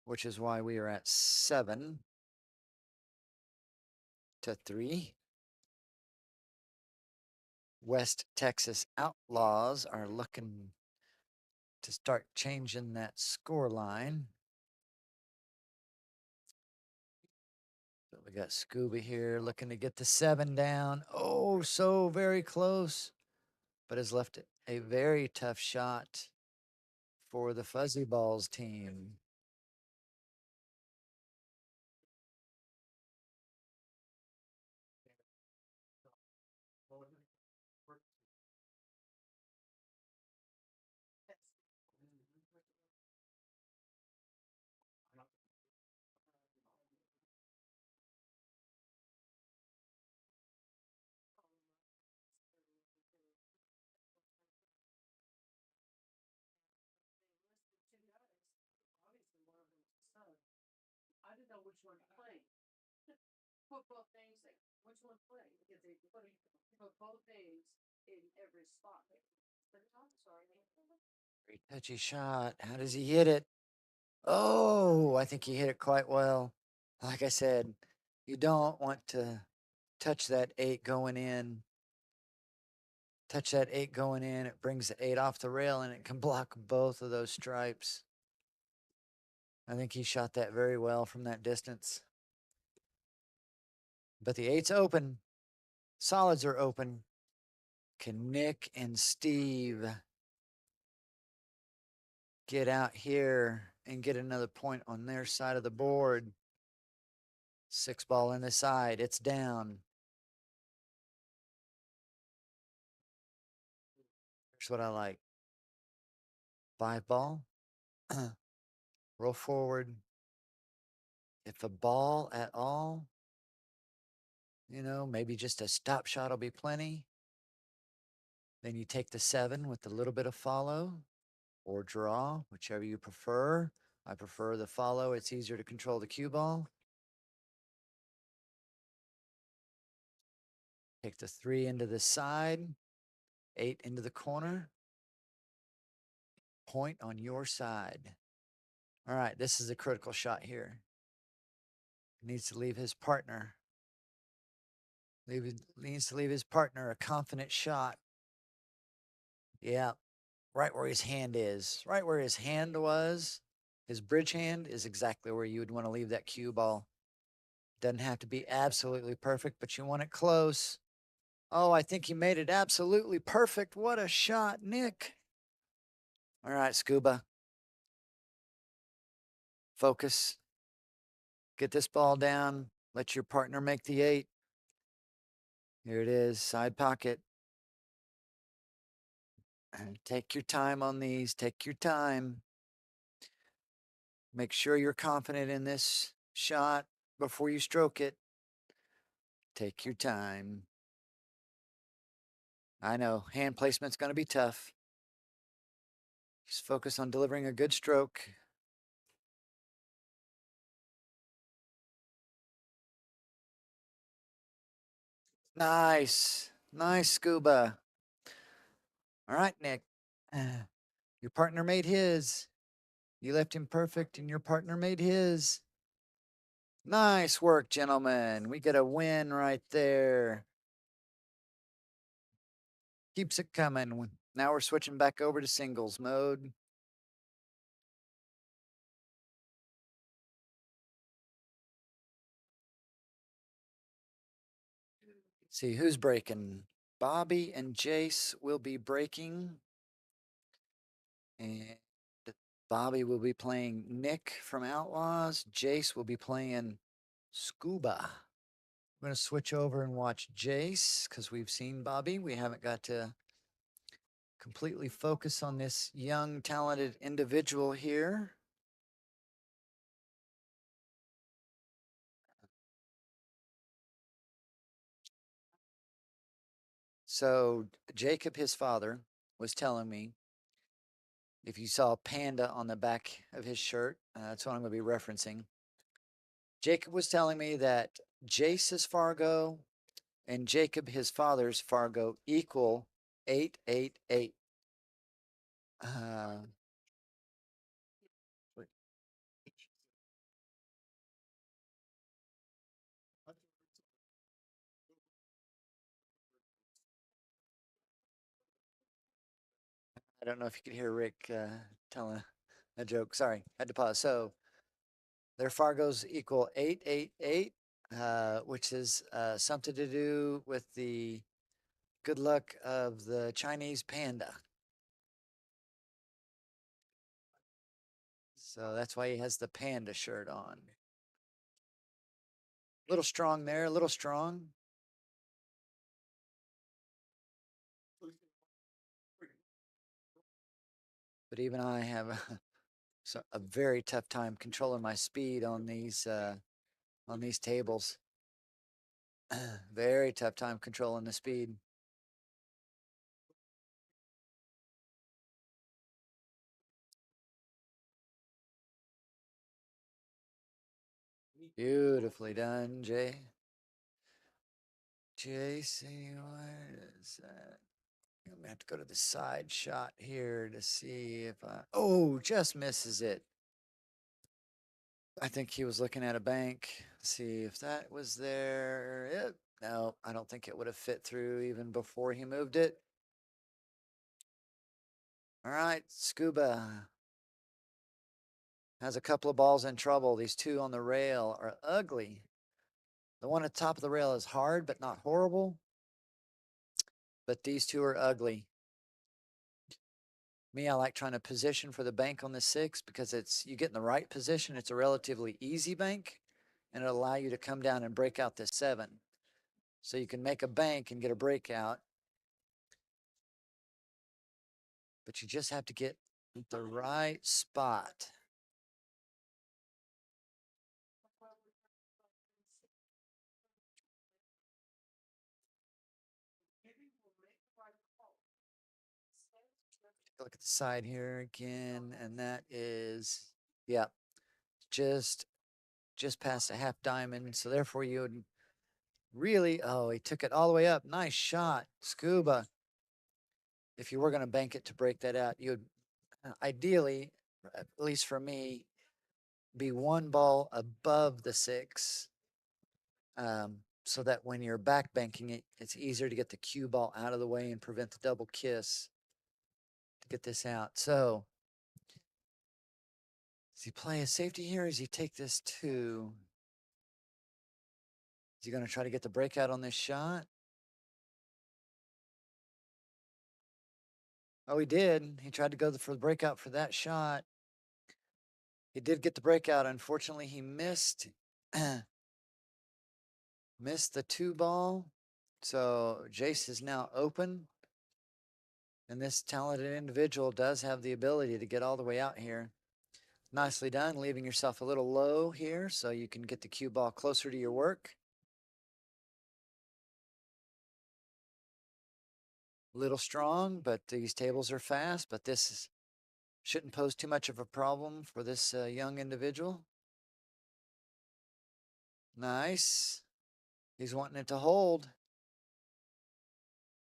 which is why we are at 7-3. West Texas Outlaws are looking to start changing that score line. So we got Scuba here looking to get the 7 down. Oh, so very close, but has left a very tough shot for the Fuzzy Balls team. Very touchy shot. How does he hit it? Oh, I think he hit it quite well. Like I said, you don't want to touch that 8 going in. Touch that 8 going in. It brings the 8 off the rail and it can block both of those stripes. I think he shot that very well from that distance. But the 8's open. Solids are open. Can Nick and Steve get out here and get another point on their side of the board? 6 ball in the side. It's down. Here's what I like. 5 ball. Roll forward. If a ball at all, maybe just a stop shot will be plenty. Then you take the 7 with a little bit of follow or draw, whichever you prefer. I prefer the follow. It's easier to control the cue ball. Take the 3 into the side, 8 into the corner. Point on your side. All right, this is a critical shot here. He needs to leave his partner. Needs to leave his partner a confident shot. Yeah, right where his hand is. Right where his hand was. His bridge hand is exactly where you would want to leave that cue ball. Doesn't have to be absolutely perfect, but you want it close. Oh, I think he made it absolutely perfect. What a shot, Nick. All right, Scuba. Focus. Get this ball down. Let your partner make the 8. Here it is, side pocket. Take your time on these. Take your time. Make sure you're confident in this shot before you stroke it. Take your time. I know, hand placement's going to be tough. Just focus on delivering a good stroke. Nice. Nice, Scuba. All right, Nick. Your partner made his. You left him perfect, and your partner made his. Nice work, gentlemen. We get a win right there. Keeps it coming. Now we're switching back over to singles mode. See who's breaking. Bobby and Jace will be breaking. And Bobby will be playing Nick from Outlaws. Jace will be playing Scuba. I'm going to switch over and watch Jace because we've seen Bobby. We haven't got to completely focus on this young, talented individual here. So Jacob, his father, was telling me If you saw Panda on the back of his shirt, that's what I'm going to be referencing. Jacob was telling me that Jace's Fargo and Jacob, his father's Fargo, equal 888. I don't know if you could hear Rick telling a joke. Sorry, had to pause. So their Fargos equal 888, which is something to do with the good luck of the Chinese panda. So that's why he has the panda shirt on. A little strong there, a little strong. But even I have a very tough time controlling my speed on these tables. Very tough time controlling the speed. Beautifully done, Jay. JC, what is that? I'm gonna have to go to the side shot here to see if I. Oh, just misses it. I think he was looking at a bank. See if that was there. No, I don't think it would have fit through even before he moved it. All right, Scuba has a couple of balls in trouble. These two on the rail are ugly. The one at the top of the rail is hard, but not horrible. But these two are ugly. Me, I like trying to position for the bank on the 6 because you get in the right position. It's a relatively easy bank, and it'll allow you to come down and break out the 7. So you can make a bank and get a breakout. But you just have to get the right spot. Look at the side here again, and that is, yeah, just past a half diamond. So therefore you would really, oh, he took it all the way up. Nice shot, Scuba. If you were going to bank it to break that out, you would ideally, at least for me, be one ball above the 6, so that when you're back banking it, it's easier to get the cue ball out of the way and prevent the double kiss to get this out. So does he play a safety here? Or does he take this 2? Is he going to try to get the breakout on this shot? Oh, he did. He tried to go for the breakout for that shot. He did get the breakout. Unfortunately, he missed missed the 2 ball. So Jace is now open. And this talented individual does have the ability to get all the way out here. Nicely done, leaving yourself a little low here so you can get the cue ball closer to your work. A little strong, but these tables are fast, but shouldn't pose too much of a problem for this young individual. Nice. He's wanting it to hold.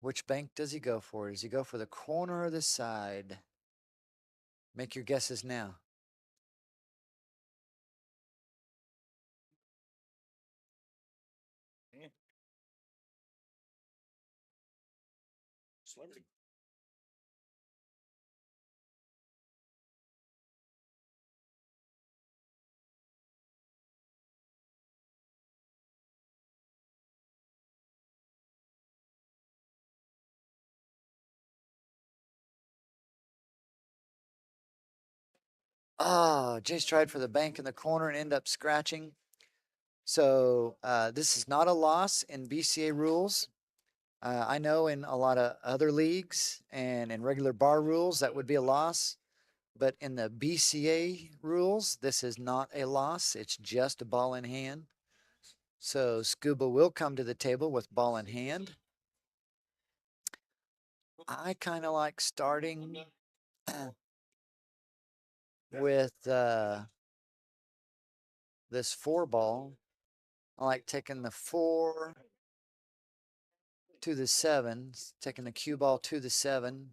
Which bank does he go for? Does he go for the corner or the side? Make your guesses now. Swimming. Oh, Jace tried for the bank in the corner and ended up scratching. So this is not a loss in BCA rules. I know in a lot of other leagues and in regular bar rules that would be a loss. But in the BCA rules, this is not a loss. It's just a ball in hand. So Scuba will come to the table with ball in hand. I kind of like starting with this 4 ball. I like taking the 4 to the 7, taking the cue ball to the 7,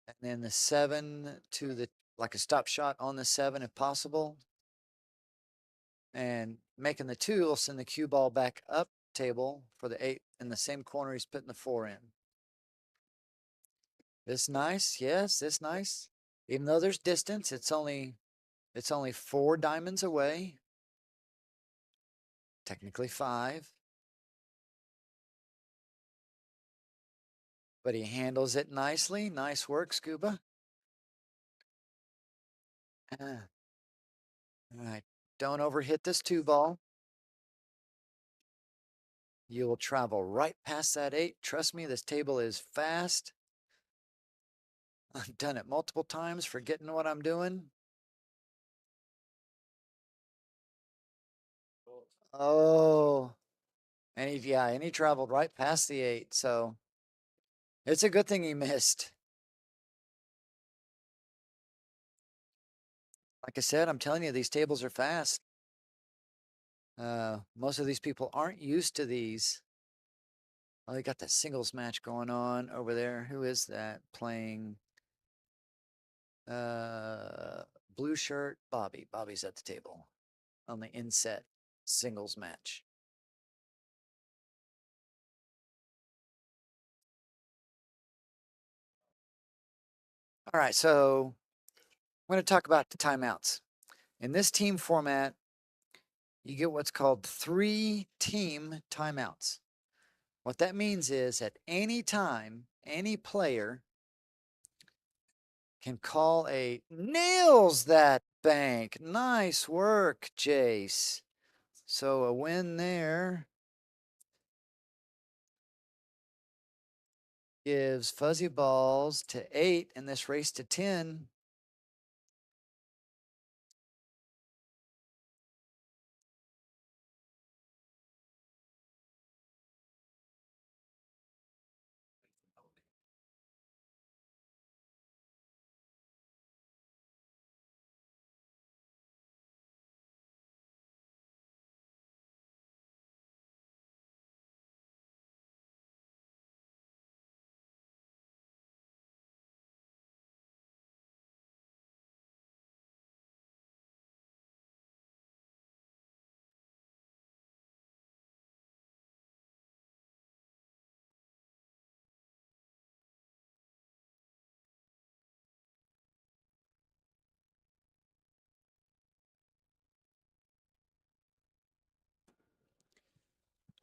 and then the 7 to the, like a stop shot on the 7 if possible, and making the 2 will send the cue ball back up table for the 8 in the same corner he's putting the 4 in. This nice, yes, this nice. Even though there's distance, it's only 4 diamonds away. Technically 5. But he handles it nicely. Nice work, Scuba. All right. Don't overhit this 2 ball. You will travel right past that 8. Trust me, this table is fast. I've done it multiple times, forgetting what I'm doing. Oh, and he traveled right past the 8. So it's a good thing he missed. Like I said, I'm telling you, these tables are fast. Most of these people aren't used to these. Oh, they got that singles match going on over there. Who is that playing? Blue shirt, Bobby. Bobby's at the table on the inset singles match. All right, so I'm going to talk about the timeouts. In this team format, you get what's called 3 team timeouts. What that means is at any time, any player can call a nails that bank. Nice work, Jace. So a win there gives fuzzy balls to 8 in this race to 10.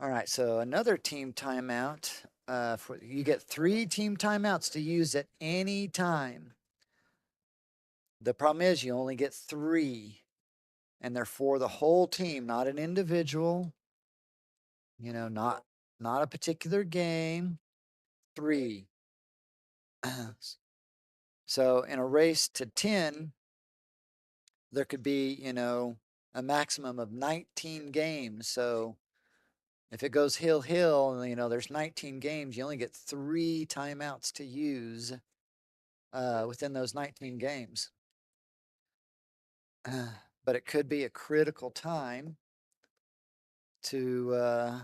All right, so another team timeout. You get 3 team timeouts to use at any time. The problem is you only get 3, and they're for the whole team, not an individual. You know, not a particular game. 3. So in a race to 10, there could be, a maximum of 19 games. So if it goes hill, there's 19 games. You only get 3 timeouts to use within those 19 games. But it could be a critical time to,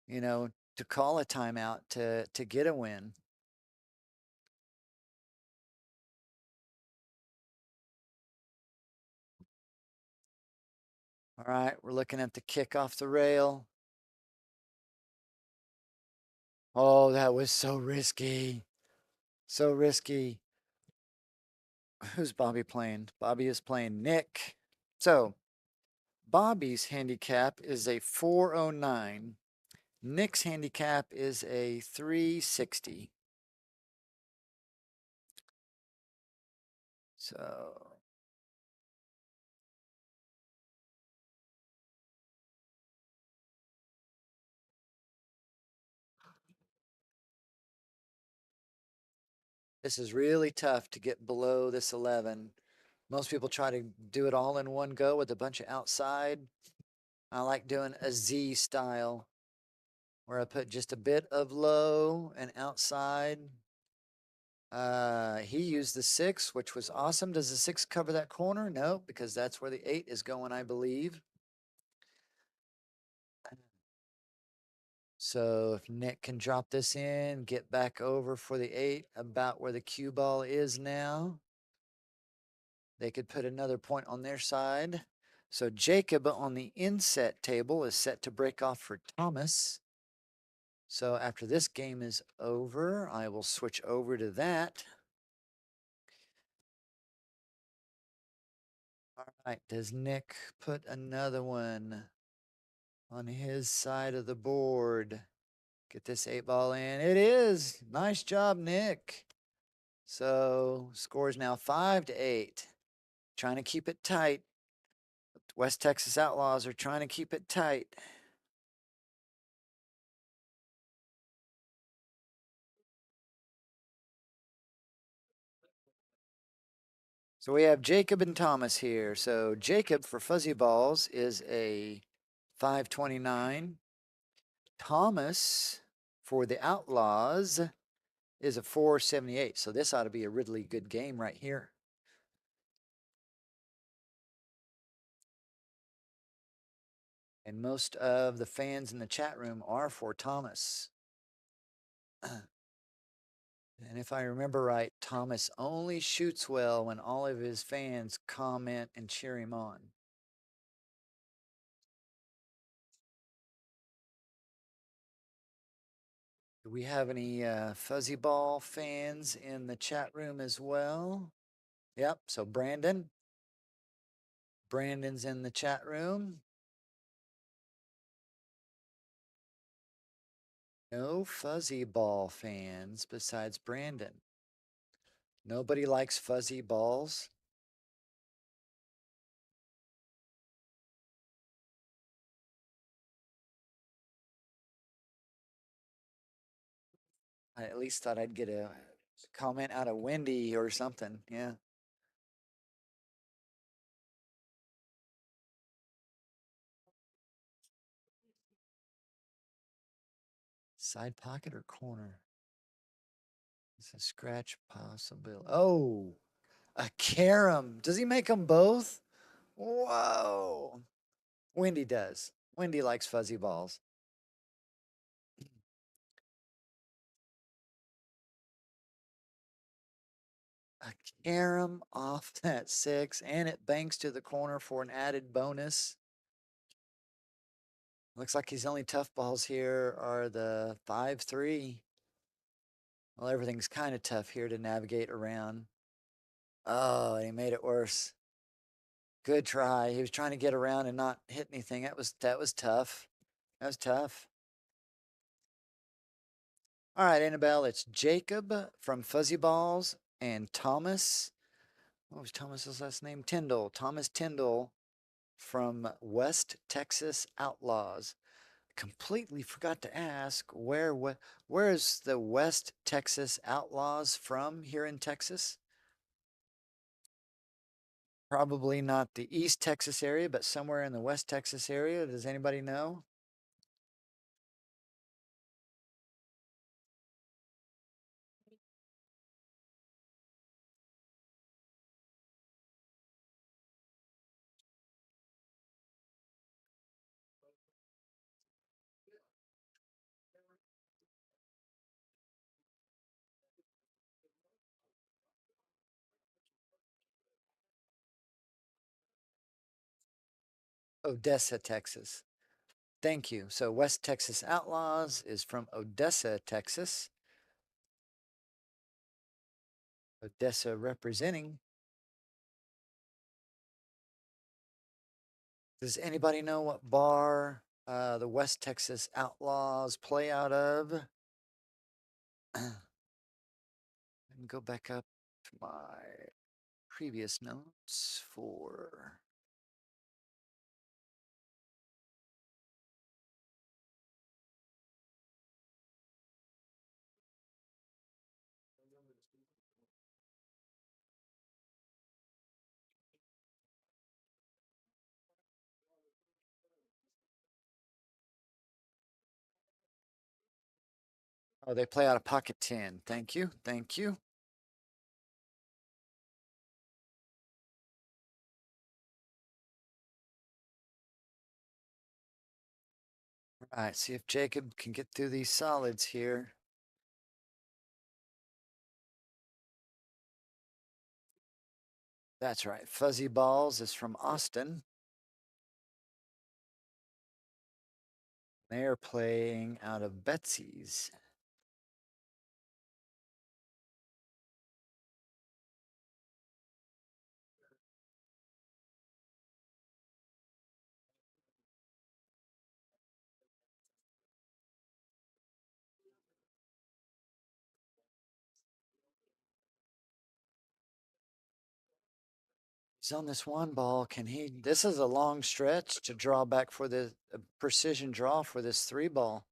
to call a timeout to get a win. All right, we're looking at the kick off the rail. Oh, that was so risky. So risky. Who's Bobby playing? Bobby is playing Nick. So, Bobby's handicap is a 409. Nick's handicap is a 360. So, this is really tough to get below this 11. Most people try to do it all in one go with a bunch of outside. I like doing a Z style where I put just a bit of low and outside. He used the 6, which was awesome. Does the 6 cover that corner? No, because that's where the 8 is going, I believe. So if Nick can drop this in, get back over for the 8, about where the cue ball is now, they could put another point on their side. So Jacob on the inset table is set to break off for Thomas. So after this game is over, I will switch over to that. All right, does Nick put another one on his side of the board? Get this 8 ball in. It is. Nice job, Nick. So score is now 5-8. Trying to keep it tight. West Texas Outlaws are trying to keep it tight. So we have Jacob and Thomas here. So Jacob for Fuzzy Balls is a 529. Thomas for the Outlaws is a 478. So this ought to be a really good game right here. And most of the fans in the chat room are for Thomas. And if I remember right, Thomas only shoots well when all of his fans comment and cheer him on. Do we have any Fuzzy Ball fans in the chat room as well? Yep, so Brandon's in the chat room. No Fuzzy Ball fans besides Brandon. Nobody likes fuzzy balls. I at least thought I'd get a comment out of Wendy or something. Yeah. Side pocket or corner? It's a scratch possibility. Oh, a carom. Does he make them both? Whoa. Wendy does. Wendy likes fuzzy balls. A carom off that 6, and it banks to the corner for an added bonus. Looks like his only tough balls here are the 5-3. Well, everything's kind of tough here to navigate around. Oh, he made it worse. Good try. He was trying to get around and not hit anything. That was tough. That was tough. All right, Annabelle, it's Jacob from Fuzzy Balls and Thomas. What was Thomas's last name? Tyndall. Thomas Tyndall from West Texas Outlaws. Completely forgot to ask where is the West Texas Outlaws from here in Texas? Probably not the East Texas area, but somewhere in the West Texas area. Does anybody know? Odessa, Texas. Thank you. So West Texas Outlaws is from Odessa, Texas. Odessa representing. Does anybody know what bar the West Texas Outlaws play out of? I can go back up to my previous notes for. Oh, they play out of pocket 10. Thank you. Thank you. All right, see if Jacob can get through these solids here. That's right. Fuzzy Balls is from Austin. They're playing out of Betsy's. He's on this one ball. Can he? This is a long stretch to draw back for the precision draw for this 3 ball.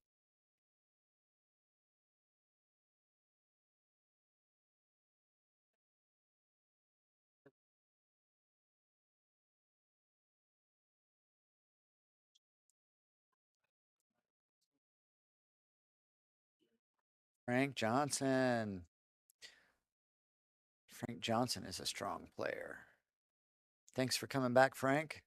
Frank Johnson. Frank Johnson is a strong player. Thanks for coming back, Frank.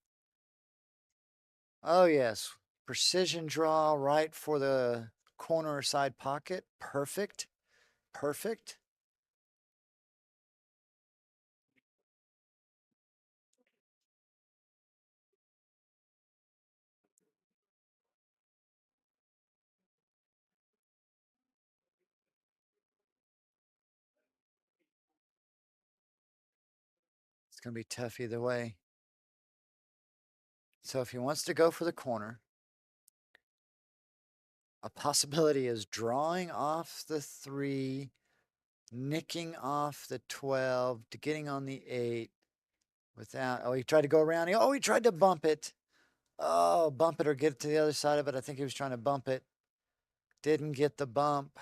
Oh, yes. Precision draw right for the corner side pocket. Perfect. Perfect. It's going to be tough either way. So if he wants to go for the corner, a possibility is drawing off the 3, nicking off the 12, to getting on the 8 without. Oh, he tried to go around. He tried to bump it. Oh, bump it or get it to the other side of it. I think he was trying to bump it. Didn't get the bump.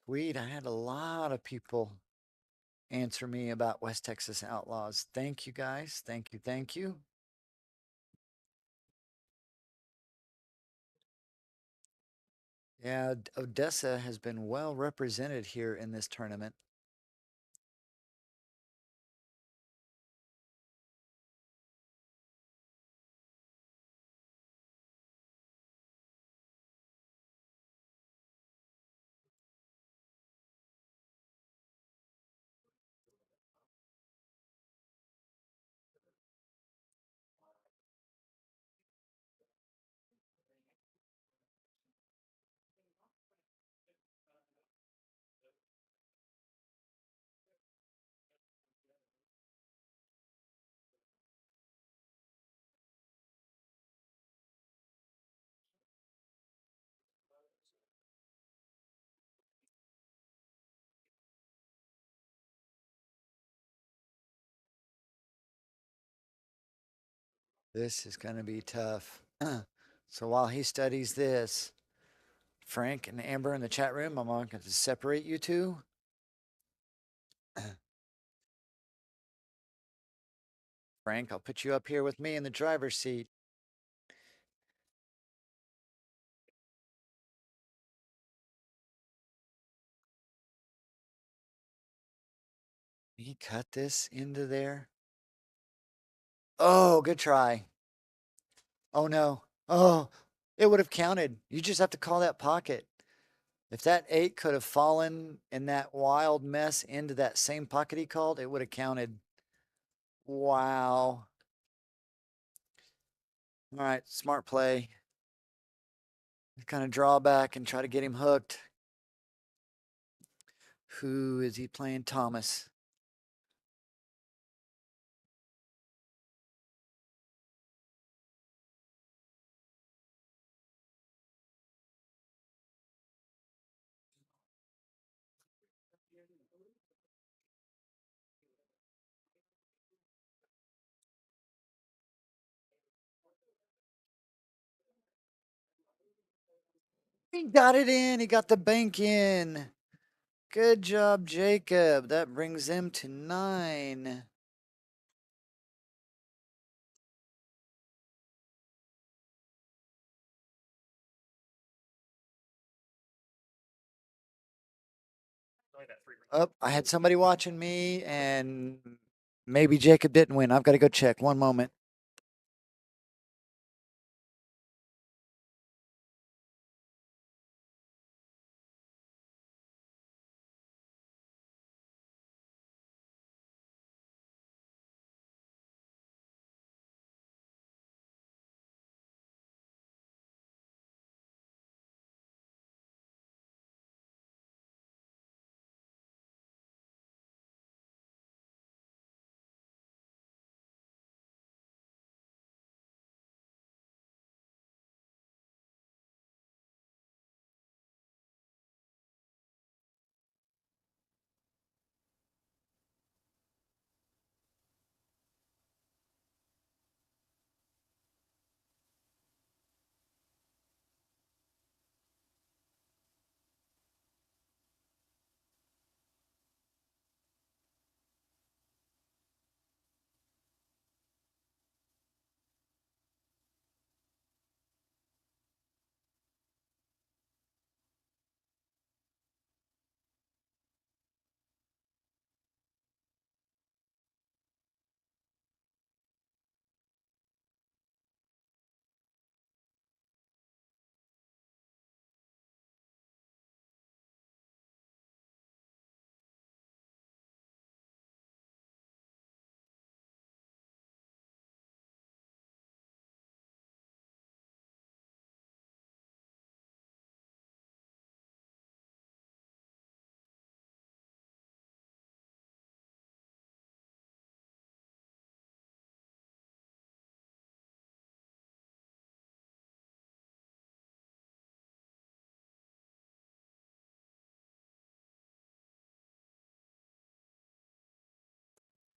Sweet. I had a lot of people answer me about West Texas Outlaws. Thank you guys. Thank you. Thank you. Yeah, Odessa has been well represented here in this tournament. This is going to be tough. So while he studies this, Frank and Amber in the chat room, I'm going to separate you two. Frank, I'll put you up here with me in the driver's seat. He cut this into there. Oh, good try. Oh, no. Oh, it would have counted. You just have to call that pocket. If that 8 could have fallen in that wild mess into that same pocket he called, it would have counted. Wow. All right, smart play. Kind of draw back and try to get him hooked. Who is he playing? Thomas. He got it in. He got the bank in. Good job, Jacob. That brings him to 9. Oh, I had somebody watching me, and maybe Jacob didn't win. I've got to go check. One moment.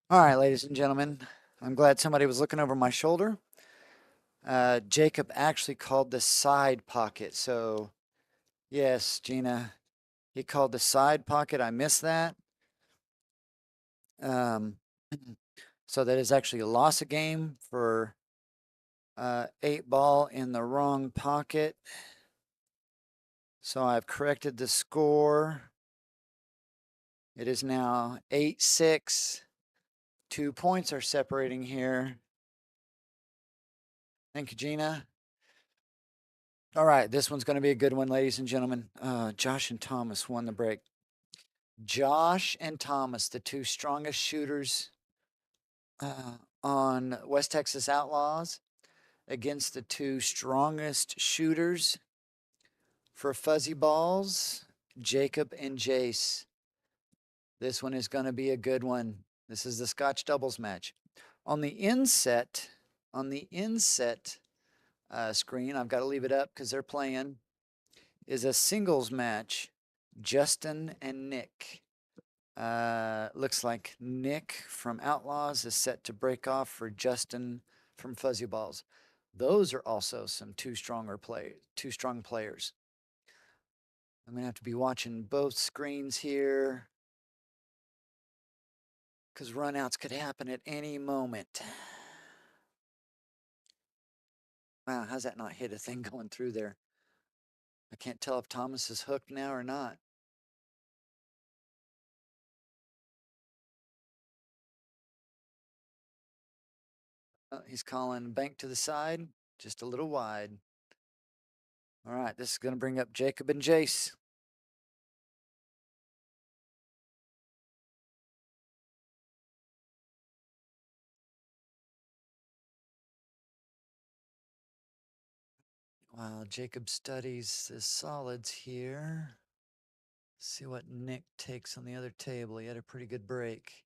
All right, ladies and gentlemen, I'm glad somebody was looking over my shoulder. Jacob actually called the side pocket. So, yes, Gina, he called the side pocket. I missed that. Um, so that is actually a loss of game for 8 ball in the wrong pocket. So I've corrected the score. It is now 8-6. 2 points are separating here. Thank you, Gina. All right, this one's going to be a good one, ladies and gentlemen. Josh and Thomas won the break. Josh and Thomas, the two strongest shooters on West Texas Outlaws, against the two strongest shooters for fuzzy balls, Jacob and Jace. This one is going to be a good one. This is the Scotch doubles match. On the inset, screen, I've got to leave it up because they're playing, is a singles match, Justin and Nick. Looks like Nick from Outlaws is set to break off for Justin from Fuzzy Balls. Those are also some two strong players. I'm gonna have to be watching both screens here because runouts could happen at any moment. Wow, how's that not hit a thing going through there? I can't tell if Thomas is hooked now or not. Oh, he's calling bank to the side, just a little wide. All right, this is going to bring up Jacob and Jace. While Jacob studies the solids here, see what Nick takes on the other table. He had a pretty good break.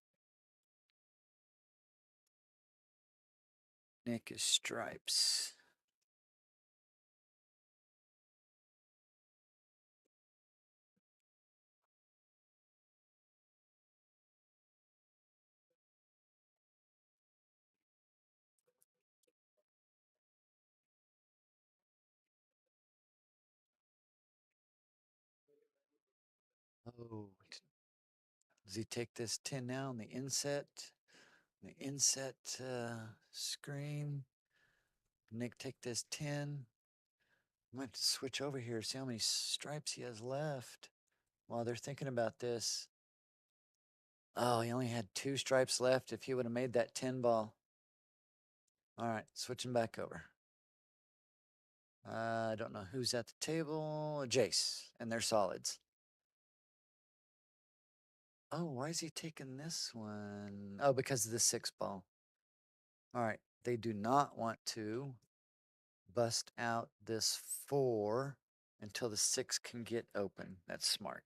Nick is stripes. Oh, does he take this 10 now on the inset? The inset screen. Nick take this 10. I might have to switch over here, see how many stripes he has left. while they're thinking about this. Oh, he only had 2 stripes left if he would have made that 10 ball. All right, switching back over. I don't know who's at the table. Jace, and they're solids. Oh, why is he taking this one? Oh, because of the 6 ball. All right, they do not want to bust out this 4 until the 6 can get open. That's smart.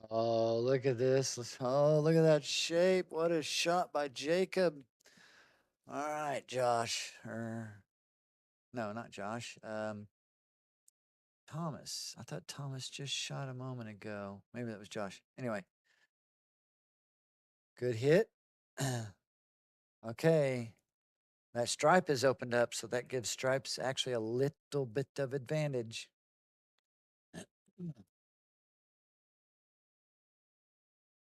Oh, look at this. Oh, look at that shape. What a shot by Jacob. All right, Josh. No, not Josh. Thomas. I thought Thomas just shot a moment ago. Maybe that was Josh. Anyway, good hit. Okay. That stripe is opened up, so that gives stripes actually a little bit of advantage.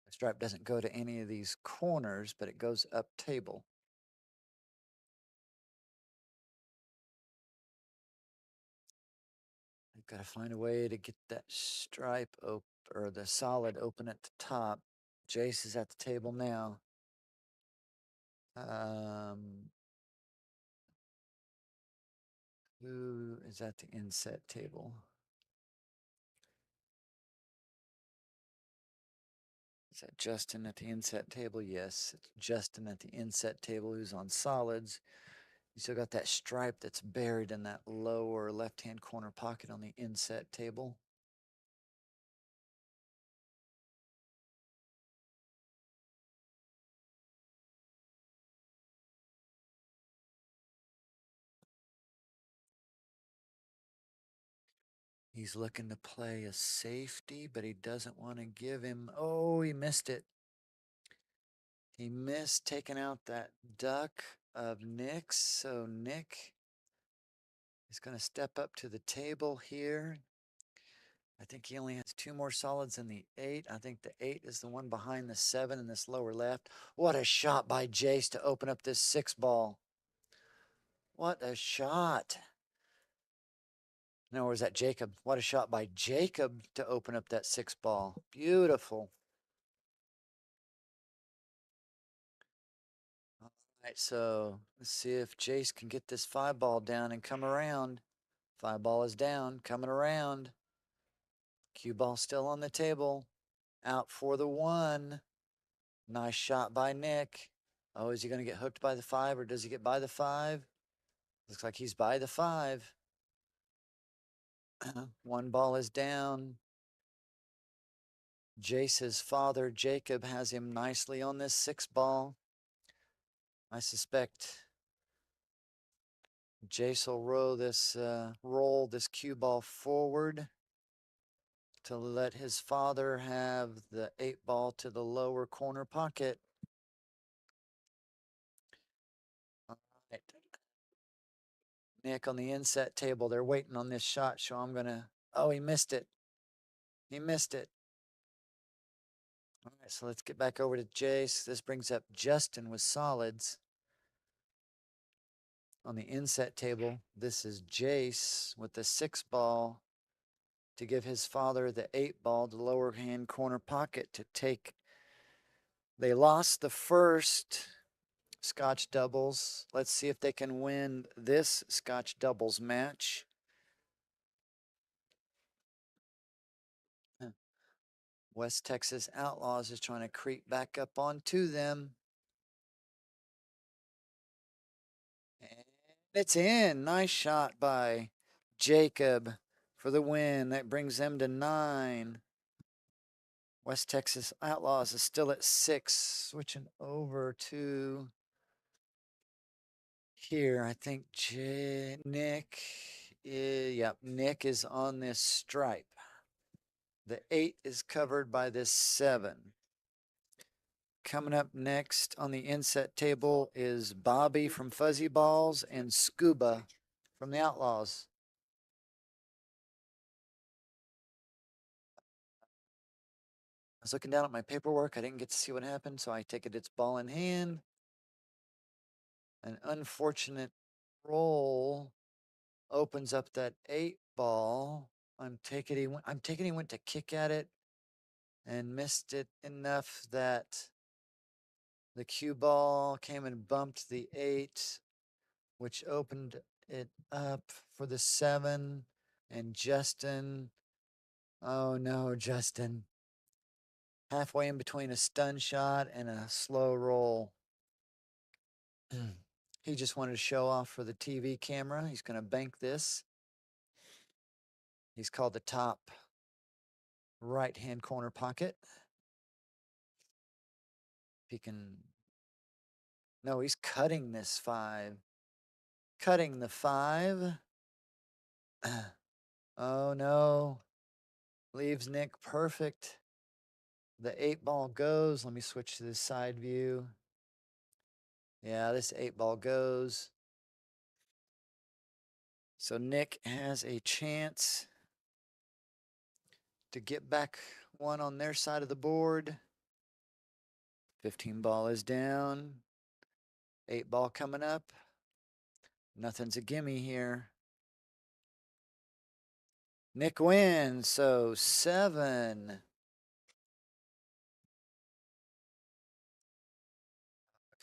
The stripe doesn't go to any of these corners, but it goes up table. I've got to find a way to get that stripe open, or the solid open at the top. Jace is at the table now. Who is at the inset table? Is that Justin at the inset table? Yes, it's Justin at the inset table who's on solids. You still got that stripe that's buried in that lower left-hand corner pocket on the inset table. He's looking to play a safety, but he doesn't want to give him. Oh, he missed it. He missed taking out that duck of Nick's. So Nick is going to step up to the table here. I think he only has 2 more solids in the 8. I think the 8 is the one behind the 7 in this lower left. What a shot by Jace to open up this 6 ball. What a shot. No, where's that Jacob? What a shot by Jacob to open up that 6 ball. Beautiful. All right, so let's see if Jace can get this 5 ball down and come around. 5 ball is down, coming around. Cue ball still on the table. Out for the 1. Nice shot by Nick. Oh, is he going to get hooked by the 5 or does he get by the 5? Looks like he's by the 5. 1 ball is down. Jace's father, Jacob, has him nicely on this 6 ball. I suspect Jace will roll this cue ball forward to let his father have the 8 ball to the lower corner pocket. All right. Nick on the inset table. They're waiting on this shot, so I'm going to. Oh, he missed it. He missed it. All right, so let's get back over to Jace. This brings up Justin with solids. On the inset table, this is Jace with the 6 ball to give his father the 8 ball to lower hand corner pocket to take. They lost the first Scotch doubles. Let's see if they can win this Scotch doubles match. West Texas Outlaws is trying to creep back up onto them. And it's in. Nice shot by Jacob for the win. That brings them to 9. West Texas Outlaws is still at 6. Switching over to here. I think Nick Nick is on this stripe. The 8 is covered by this 7. Coming up next on the inset table is Bobby from Fuzzy Balls and Scuba from the Outlaws. was looking down at my paperwork. I didn't get to see what happened, so I take it it's ball in hand. An unfortunate roll opens up that 8 ball. I'm taking he went to kick at it and missed it enough that the cue ball came and bumped the 8, which opened it up for the 7. And Justin, oh no, Justin, halfway in between a stun shot and a slow roll. He just wanted to show off for the TV camera. He's going to bank this. He's called the top right-hand corner pocket. He can, no, he's cutting this 5. Cutting the 5. Oh no. Leaves Nick perfect. The 8 ball goes. Let me switch to this side view. Yeah, this 8 ball goes. So Nick has a chance to get back one on their side of the board. 15 ball is down. 8 ball coming up. Nothing's a gimme here. Nick wins, so 7.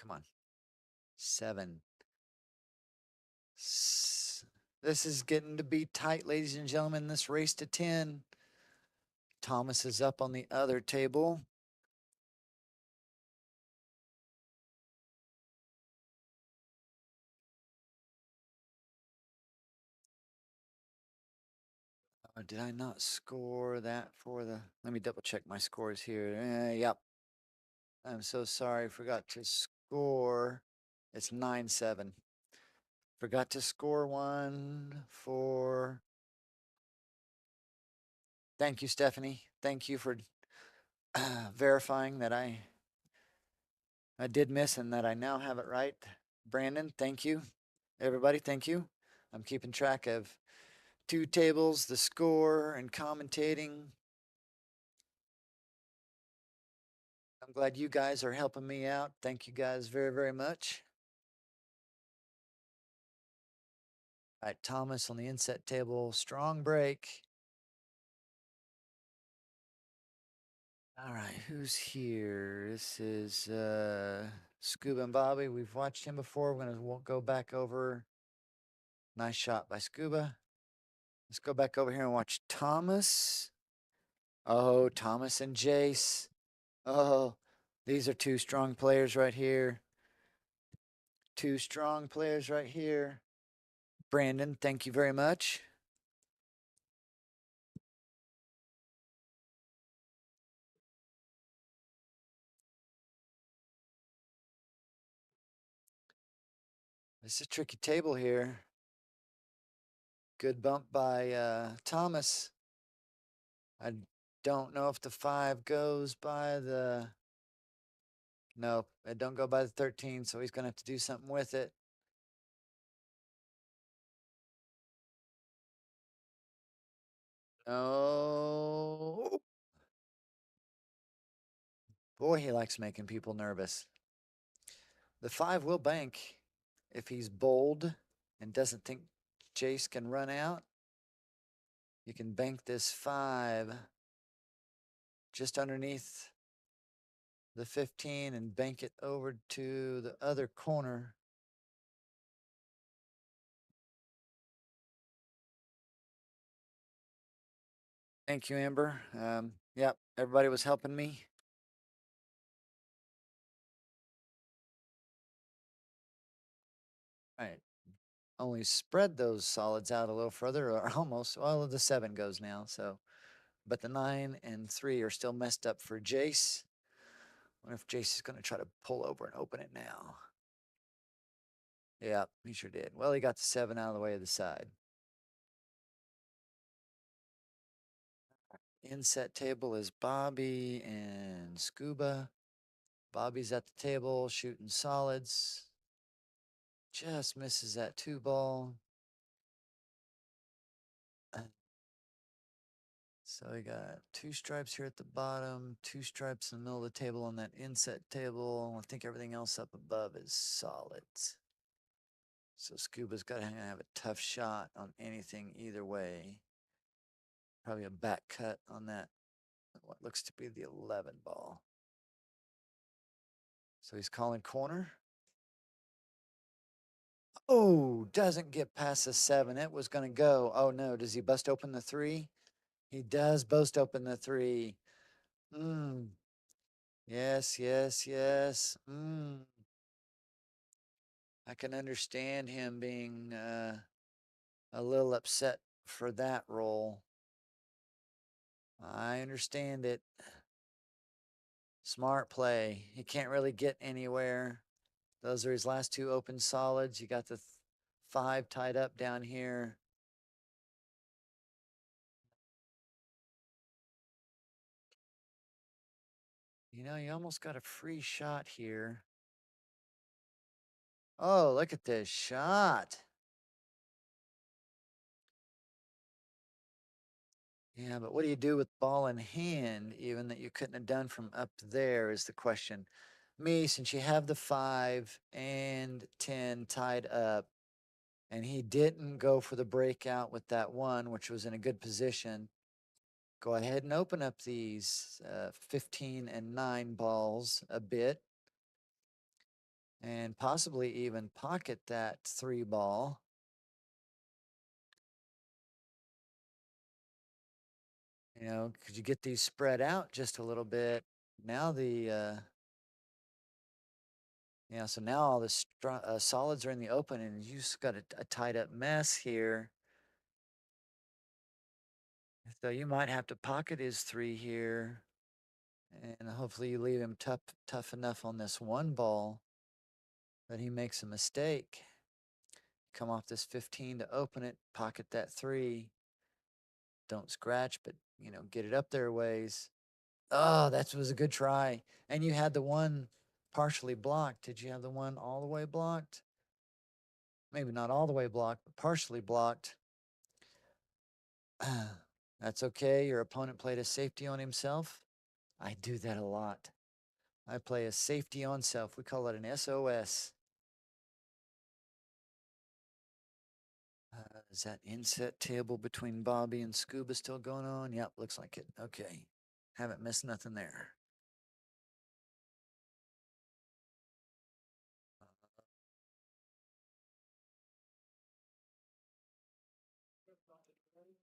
Come on. 7. This is getting to be tight, ladies and gentlemen. This race to 10. Thomas is up on the other table. Did I not score that for the... Let me double check my scores here. Yep. I'm so sorry. Forgot to score. It's 9-7. Forgot to score one for... Thank you, Stephanie. Thank you for verifying that I did miss and that I now have it right. Brandon, thank you. Everybody, thank you. I'm keeping track of 2 tables, the score, and commentating. I'm glad you guys are helping me out. Thank you guys very, very much. All right, Thomas on the inset table. Strong break. All right, who's here? This is Scuba and Bobby. We've watched him before. We're going to go back over. Nice shot by Scuba. Let's go back over here and watch Thomas. Oh, Thomas and Jace. Oh, these are 2 strong players right here. 2 strong players right here. Brandon, thank you very much. This is a tricky table here. Good bump by Thomas. I don't know if the 5 goes by the... Nope, it don't go by the 13, so he's going to have to do something with it. Oh. Boy, he likes making people nervous. The 5 will bank if he's bold and doesn't think Jace can run out. You can bank this 5 just underneath the 15 and bank it over to the other corner. Thank you, Amber. Yep, everybody was helping me. All right. Only spread those solids out a little further, or almost. Well, the 7 goes now, so. But the 9 and 3 are still messed up for Jace. I wonder if Jace is going to try to pull over and open it now. Yeah, he sure did. Well, he got the 7 out of the way of the side. Inset table is Bobby and Scuba. Bobby's at the table shooting solids. Just misses that 2 ball. So we got 2 stripes here at the bottom, 2 stripes in the middle of the table on that inset table. I think everything else up above is solids. So Scuba's got to have a tough shot on anything either way. Probably a back cut on that, what looks to be the 11 ball. So he's calling corner. Oh, doesn't get past the 7. It was going to go. Oh no, does he bust open the 3? He does bust open the 3. Yes, yes, yes. I can understand him being a little upset for that roll. I understand it. Smart play. He can't really get anywhere. Those are his last 2 open solids. You got the 5 tied up down here. You know, you almost got a free shot here. Oh, look at this shot. Yeah, but what do you do with ball in hand, even that you couldn't have done from up there is the question. Me, since you have the 5 and 10 tied up, and he didn't go for the breakout with that 1, which was in a good position, go ahead and open up these 15 and 9 balls a bit, and possibly even pocket that 3 ball. You know, could you get these spread out just a little bit? Now yeah, so now all the solids are in the open, and you just got a tied up mess here. So you might have to pocket his 3 here, and hopefully you leave him tough enough on this 1 ball that he makes a mistake. Come off this 15 to open it, pocket that 3. Don't scratch, but, you know, get it up there a ways. Oh, that was a good try. And you had the 1 partially blocked. Did you have the 1 all the way blocked? Maybe not all the way blocked, but partially blocked. That's okay. Your opponent played a safety on himself. I do that a lot. I play a safety on self. We call it an SOS. Is that inset table between Bobby and Scuba still going on? Yep, looks like it. Okay. Haven't missed nothing there.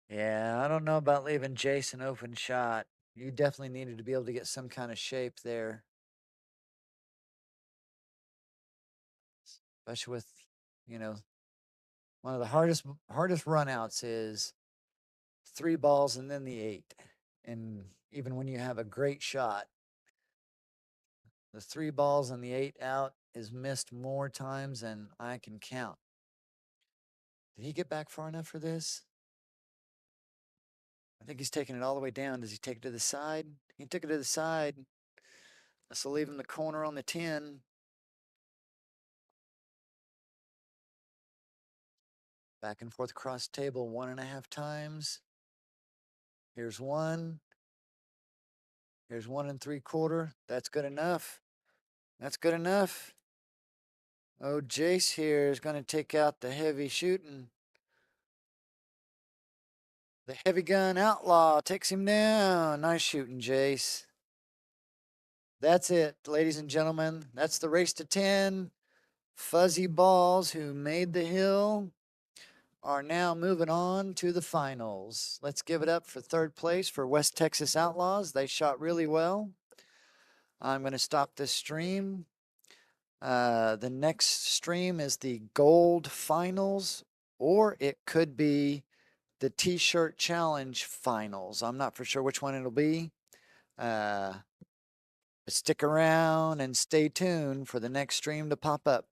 Yeah, I don't know about leaving Jason open shot. You definitely needed to be able to get some kind of shape there. Especially with, you know, one of the hardest runouts is 3 balls and then the 8. And even when you have a great shot, the 3 balls and the 8 out is missed more times than I can count. Did he get back far enough for this? I think he's taking it all the way down. Does he take it to the side? He took it to the side. This will leave him the corner on the 10. Back and forth across table 1.5 times. Here's 1. Here's 1 3/4. That's good enough. That's good enough. Oh, Jace here is going to take out the heavy shooting. The heavy gun outlaw takes him down. Nice shooting, Jace. That's it, ladies and gentlemen. That's the race to 10. Fuzzy Balls, who made the hill, are now moving on to the finals. Let's give it up for 3rd place for West Texas Outlaws. They shot really well. I'm going to stop this stream. The next stream is the gold finals, or it could be the T-shirt challenge finals. I'm not for sure which one it'll be. Stick around and stay tuned for the next stream to pop up.